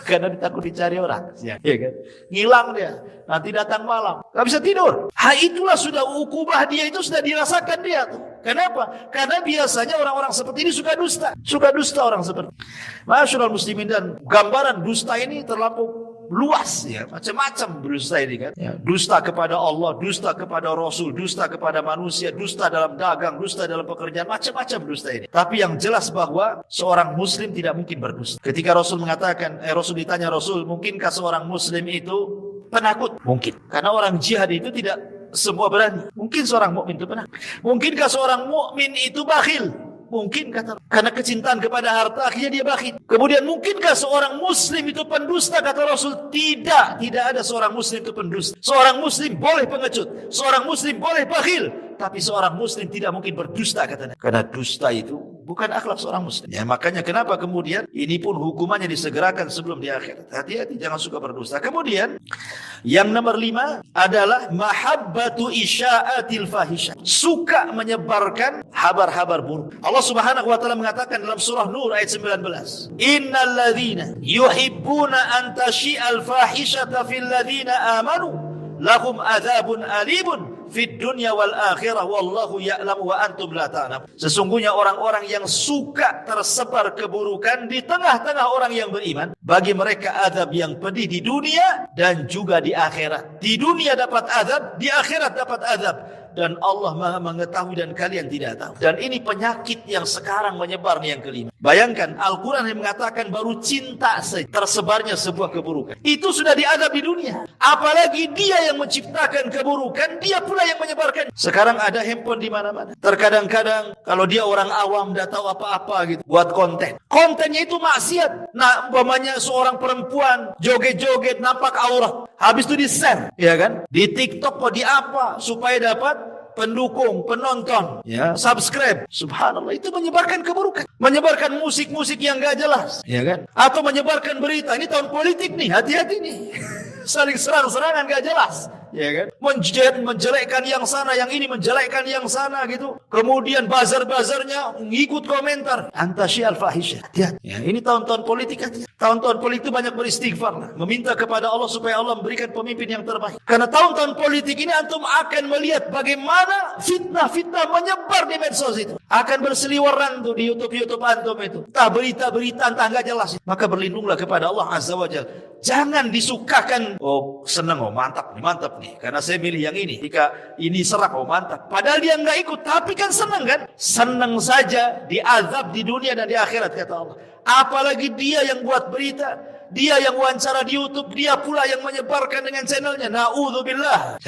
Karena takut dicari orang, siang, ya kan? Ngilang dia, nanti datang malam, nggak bisa tidur. Itulah sudah ukubah dia, itu sudah dirasakan dia tuh. Kenapa? Karena biasanya orang-orang seperti ini suka dusta. Suka dusta orang seperti ini. Masyaallah muslimin, dan gambaran dusta ini terlampau luas ya, macam-macam dusta ini kan. Ya, dusta kepada Allah, dusta kepada Rasul, dusta kepada manusia, dusta dalam dagang, dusta dalam pekerjaan, macam-macam dusta ini. Tapi yang jelas bahwa seorang muslim tidak mungkin berdusta. Ketika Rasul mengatakan, Rasul ditanya, Rasul, mungkinkah seorang muslim itu penakut? Mungkin. Karena orang jihad itu tidak semua berani. Mungkin seorang mukmin itu penakut. Mungkinkah seorang mukmin itu bakhil? Mungkin, kata, karena kecintaan kepada harta akhirnya dia bakhil. Kemudian mungkinkah seorang muslim itu pendusta? Kata Rasul, tidak ada seorang muslim itu pendusta. Seorang muslim boleh pengecut, seorang muslim boleh bakhil, tapi seorang muslim tidak mungkin berdusta, katanya. Karena dusta itu bukan akhlak seorang muslim. Ya, makanya kenapa kemudian ini pun hukumannya disegerakan sebelum di akhirat. Hati-hati, jangan suka berdusta. Kemudian yang nomor 5 adalah mahabbatu isya'atil fahisha, suka menyebarkan habar-habar buruk. Allah Subhanahu wa taala mengatakan dalam surah Nur ayat 19, innal ladzina yuhibbuna an tashi'al fahishata fil ladzina amanu lahum adzabun alimun fid dunya wal akhirah wallahu ya'lamu wa antum la ta'lamun. Sesungguhnya orang-orang yang suka tersebar keburukan di tengah-tengah orang yang beriman, bagi mereka azab yang pedih di dunia dan juga di akhirat. Di dunia dapat azab, di akhirat dapat azab. Dan Allah Maha mengetahui dan kalian tidak tahu. Dan ini penyakit yang sekarang menyebar nih, yang kelima. Bayangkan, Al-Quran yang mengatakan baru cinta saja tersebarnya sebuah keburukan. Itu sudah diadab di dunia. Apalagi dia yang menciptakan keburukan, dia pula yang menyebarkan. Sekarang ada handphone di mana-mana. Terkadang-kadang kalau dia orang awam, tidak tahu apa-apa gitu, buat konten. Kontennya itu maksiat. Nah, umpamanya seorang perempuan joget-joget nampak aurat, habis itu di-share, ya kan? Di TikTok kok di apa supaya dapat pendukung, penonton, ya, subscribe. Subhanallah, itu menyebarkan keburukan, menyebarkan musik-musik yang gak jelas, ya kan? Atau menyebarkan berita, ini tahun politik nih, hati-hati nih. Saling serang-serangan gak jelas, ya kan? Menjelekkan yang sana, yang ini menjelekkan yang sana gitu. Kemudian bazar-bazarnya ngikut komentar antasyial fahisha. Hati-hati. Ya, ini tahun-tahun politik, hati-hati. Tahun-tahun politik itu banyak beristighfar lah, meminta kepada Allah supaya Allah memberikan pemimpin yang terbaik. Karena tahun-tahun politik ini antum akan melihat bagaimana fitnah-fitnah menyebar di medsos itu. Akan berseliweran tuh di YouTube antum itu. Entah berita-berita entah enggak jelas. Maka berlindunglah kepada Allah Azza wa Jalla. Jangan disukakan, oh senang, oh mantap nih, karena saya milih yang ini. Jika ini serak, oh mantap. Padahal dia enggak ikut, tapi kan senang kan? Senang saja diazab di dunia dan di akhirat, kata Allah. Apalagi dia yang buat berita, dia yang wawancara di YouTube, dia pula yang menyebarkan dengan channelnya. Na'udzubillah.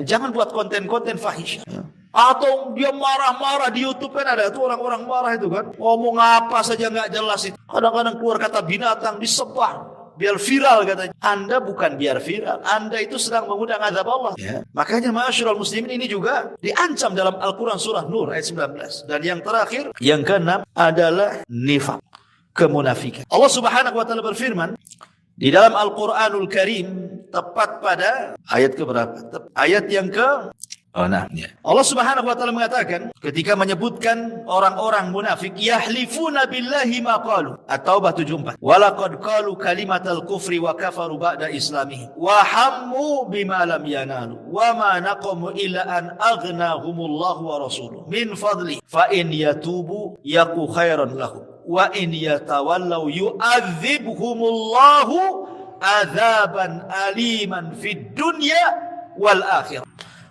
Jangan buat konten-konten fahish. Ya. Atau dia marah-marah di YouTube, kan ada tuh orang-orang marah itu kan, ngomong apa saja nggak jelas itu. Kadang-kadang keluar kata binatang disebar biar viral katanya. Anda bukan biar viral, Anda itu sedang mengundang azab Allah. Ya. Makanya ma'asyiral muslimin, ini juga diancam dalam Al-Quran surah Nur ayat 19. Dan yang terakhir, yang keenam adalah nifaq, kemunafikan. Allah Subhanahu wa taala berfirman di dalam Al-Qur'anul Karim, tepat pada ayat keberapa? Ayat yang ke Allah Subhanahu wa taala mengatakan ketika menyebutkan orang-orang munafik, yahlifuna billahi ma qalu. At-Taubah 74. Walaqad qalu kalimatal kufri wa kafaru ba'da islamihim wa hammu bima lam yanalu wa ma naqamu illa an aghnahumullahu wa rasuluhu min fadli fa in yatubu yaku khairan lahum wa in yatawallaw yu'adzibhumullahu adzaban aliman fid dunya wal akhirah.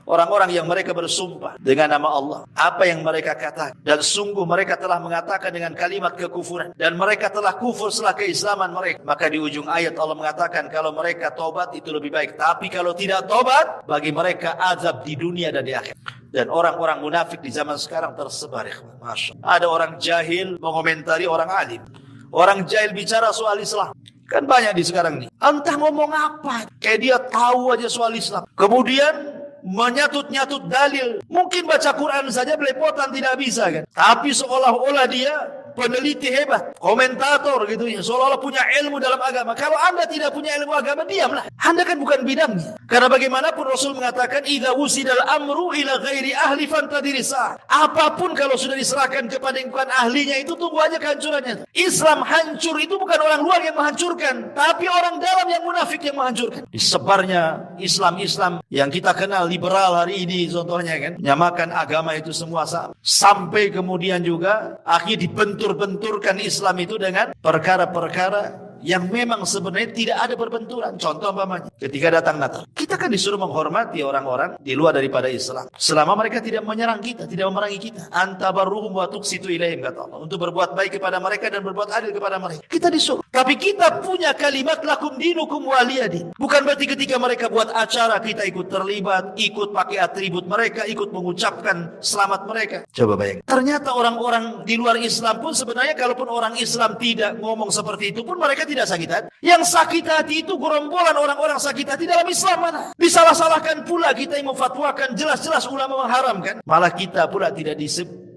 Orang-orang yang mereka bersumpah dengan nama Allah, apa yang mereka katakan, dan sungguh mereka telah mengatakan dengan kalimat kekufuran, dan mereka telah kufur setelah keislaman mereka. Maka di ujung ayat Allah mengatakan kalau mereka tobat itu lebih baik, tapi kalau tidak tobat, bagi mereka azab di dunia dan di akhirat. Dan orang-orang munafik di zaman sekarang tersebar. Masya Allah. Ada orang jahil mengomentari orang alim. Orang jahil bicara soal Islam. Kan banyak di sekarang nih. Entah ngomong apa. Kayak dia tahu aja soal Islam. Kemudian menyatut-nyatut dalil. Mungkin baca Quran saja belepotan tidak bisa kan. Tapi seolah-olah dia peneliti hebat, komentator gitu ya, seolah-olah punya ilmu dalam agama. Kalau Anda tidak punya ilmu agama, diamlah. Anda kan bukan bidangnya. Karena bagaimanapun Rasul mengatakan, "Idza wusidal amru ila ghairi ahli fantadirisah." Apapun kalau sudah diserahkan kepada yang bukan ahlinya, itu tunggu aja kehancurannya. Islam hancur itu bukan orang luar yang menghancurkan, tapi orang dalam yang munafik yang menghancurkan. Disebarnya Islam-Islam yang kita kenal liberal hari ini contohnya kan, nyamakan agama itu semua sama. Sampai kemudian juga akhirnya dibenturkan Islam itu dengan perkara-perkara yang memang sebenarnya tidak ada perbenturan. Contoh umpamanya, ketika datang Natal, kita kan disuruh menghormati orang-orang di luar daripada Islam. Selama mereka tidak menyerang kita, tidak memerangi kita. Antabarruhum wa tuqsitu ilaihim, kata Allah. Untuk berbuat baik kepada mereka dan berbuat adil kepada mereka. Kita disuruh. Tapi kita punya kalimat lakum dinukum waliyadin. Bukan berarti ketika mereka buat acara, kita ikut terlibat, ikut pakai atribut mereka, ikut mengucapkan selamat mereka. Coba bayangkan. Ternyata orang-orang di luar Islam pun sebenarnya kalaupun orang Islam tidak ngomong seperti itu pun mereka tidak sakit hati. Yang sakit hati itu gerombolan orang-orang sakit hati dalam Islam mana. Disalah-salahkan pula kita yang memfatwakan, jelas-jelas ulama mengharamkan. Malah kita pula tidak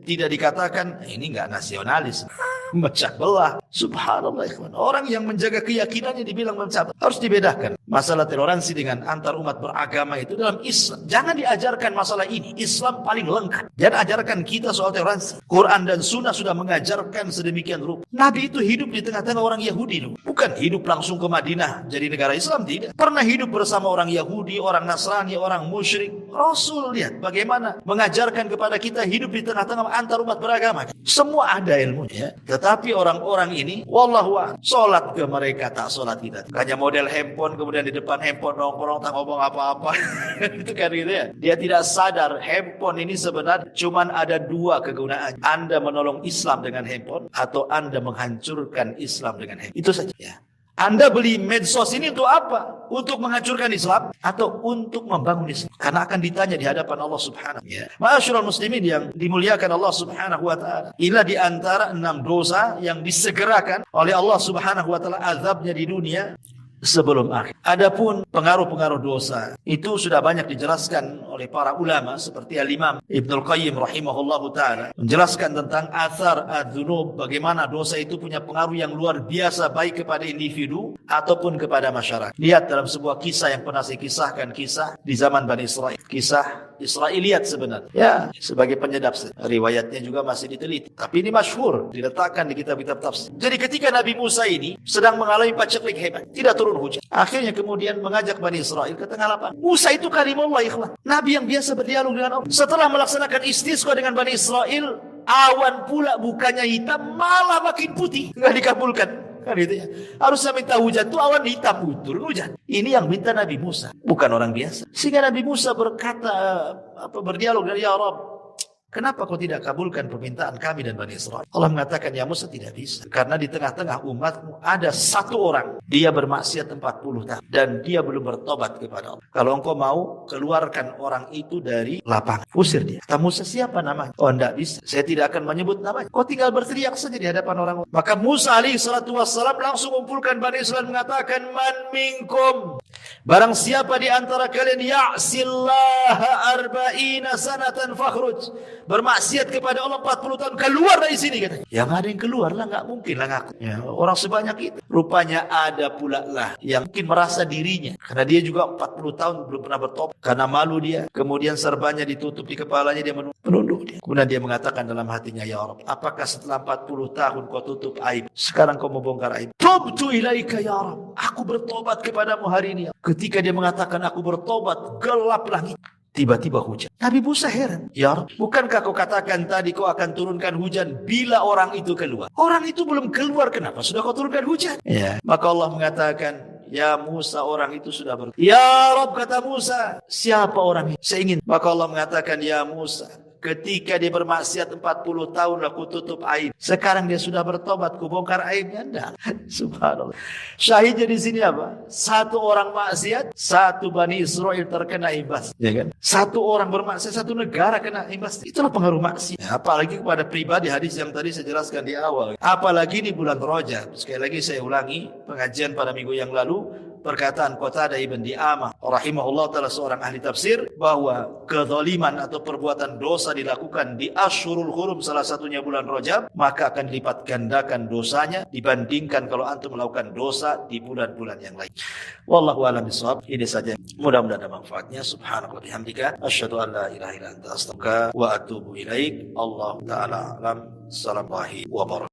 dikatakan ini enggak nasionalis. Memecah belah. Subhanallah ikhwan. Orang yang menjaga keyakinannya dibilang memecah belah. Harus dibedakan masalah toleransi dengan antar umat beragama itu dalam Islam. Jangan diajarkan masalah ini. Islam paling lengkap. Jangan ajarkan kita soal toleransi. Quran dan Sunnah sudah mengajarkan sedemikian rupa. Nabi itu hidup di tengah-tengah orang Yahudi. Bukan hidup langsung ke Madinah jadi negara Islam, tidak. Pernah hidup bersama orang Yahudi, orang Nasrani, orang musyrik. Rasul lihat bagaimana mengajarkan kepada kita hidup di tengah-tengah antar umat beragama. Semua ada ilmunya. Tetapi orang-orang ini, wallahu a'lam, sholat ke mereka, tak sholat kita. Hanya model handphone, kemudian di depan handphone nongkrong, tak ngomong apa-apa. Itu kan gitu ya. Dia tidak sadar handphone ini sebenarnya cuman ada dua kegunaan. Anda menolong Islam dengan handphone, atau Anda menghancurkan Islam dengan handphone. Itu saja ya. Anda beli medsos ini untuk apa? Untuk menghancurkan Islam atau untuk membangun Islam? Karena akan ditanya di hadapan Allah Subhanahu wa ta'ala. Ma'asyiral muslimin yang dimuliakan Allah Subhanahu wa ta'ala. Inilah di antara 6 dosa yang disegerakan oleh Allah Subhanahu wa ta'ala azabnya di dunia sebelum akhir. Adapun pengaruh-pengaruh dosa itu sudah banyak dijelaskan oleh para ulama seperti Al-Imam Ibnul Qayyim rahimahullahu taala menjelaskan tentang athar adzunub, bagaimana dosa itu punya pengaruh yang luar biasa baik kepada individu ataupun kepada masyarakat. Lihat dalam sebuah kisah yang pernah saya kisahkan, kisah di zaman Bani Israel, kisah Israiliyat sebenarnya. Ya, sebagai penyedap. Riwayatnya juga masih diteliti. Tapi ini masyhur, diletakkan di kitab-kitab tafsir. Jadi ketika Nabi Musa ini sedang mengalami paceklik hebat, tidak turun hujan. Akhirnya kemudian mengajak Bani Israel ke tengah lapangan. Musa itu kalimullah ikhwan. Nabi yang biasa berdialog dengan Allah. Setelah melaksanakan istisqa dengan Bani Israel, awan pula bukannya hitam, malah makin putih. Enggak dikabulkan. Kan gitu ya. Harusnya minta hujan itu awan hitam, turun hujan. Ini yang minta Nabi Musa, bukan orang biasa. Sehingga Nabi Musa berkata, berdialog dengan ya Rabb, kenapa kau tidak kabulkan permintaan kami dan Bani Israel? Allah mengatakan, ya Musa tidak bisa. Karena di tengah-tengah umatmu ada satu orang. Dia bermaksiat 40 tahun. Dan dia belum bertobat kepada Allah. Kalau engkau mau, keluarkan orang itu dari lapangan. Usir dia. Kata Musa, siapa namanya? Oh, tidak bisa. Saya tidak akan menyebut namanya. Kau tinggal berteriak saja di hadapan orang. Maka Musa alaihissalatu wassalam langsung mengumpulkan Bani Israel mengatakan, man minkum. Barang siapa di antara kalian ya'sillaha arba'ina sanatan fakhruj. Bermaksiat kepada Allah 40 tahun, keluar dari sini katanya. Yang ada yang keluar lah, nggak mungkin lah ngaku. Ya, orang sebanyak itu. Rupanya ada pula lah yang mungkin merasa dirinya, karena dia juga 40 tahun belum pernah bertobat. Karena malu dia, kemudian serbannya ditutup di kepalanya, dia menunduk dia. Kemudian dia mengatakan dalam hatinya, ya Rabb, apakah setelah 40 tahun kau tutup aib, sekarang kau mau bongkar aib? Tubtu ilaika ya Rabb, aku bertobat kepadamu hari ini. Ketika dia mengatakan aku bertobat, gelap langit. Tiba-tiba hujan. Nabi Musa heran. Ya Rabb, bukankah kau katakan tadi kau akan turunkan hujan bila orang itu keluar? Orang itu belum keluar, kenapa sudah kau turunkan hujan? Ya. Maka Allah mengatakan, ya Musa, orang itu sudah Ya Rabb, kata Musa, siapa orang itu? Saya ingin. Maka Allah mengatakan, ya Musa, Ketika dia bermaksiat 40 tahun aku tutup aib. Sekarang dia sudah bertobat, ku bongkar aibnya. Enggak. Subhanallah. Syahidnya di sini apa? Satu orang maksiat, satu Bani Israel terkena imbas. Ya kan? Satu orang bermaksiat, satu negara kena imbas. Itulah pengaruh maksiat. Ya, apalagi kepada pribadi, hadis yang tadi saya jelaskan di awal. Apalagi di bulan Rajab. Sekali lagi saya ulangi pengajian pada minggu yang lalu. Perkataan Qatadah ibn Di'amah rahimahullah ta'ala seorang ahli tafsir bahwa kezaliman atau perbuatan dosa dilakukan di Ashhurul Hurum salah satunya bulan Rajab maka akan dilipat gandakan dosanya dibandingkan kalau antum melakukan dosa di bulan-bulan yang lain. Wallahu a'lam bishawab. Ini saja. Mudah-mudahan ada manfaatnya. Subhanallah bihamdika asyhadu an la ilaha illa anta astaghfiruka wa atubu ilaik. Allah taala alam. Assalamualaikum warahmatullahi wabarakatuh.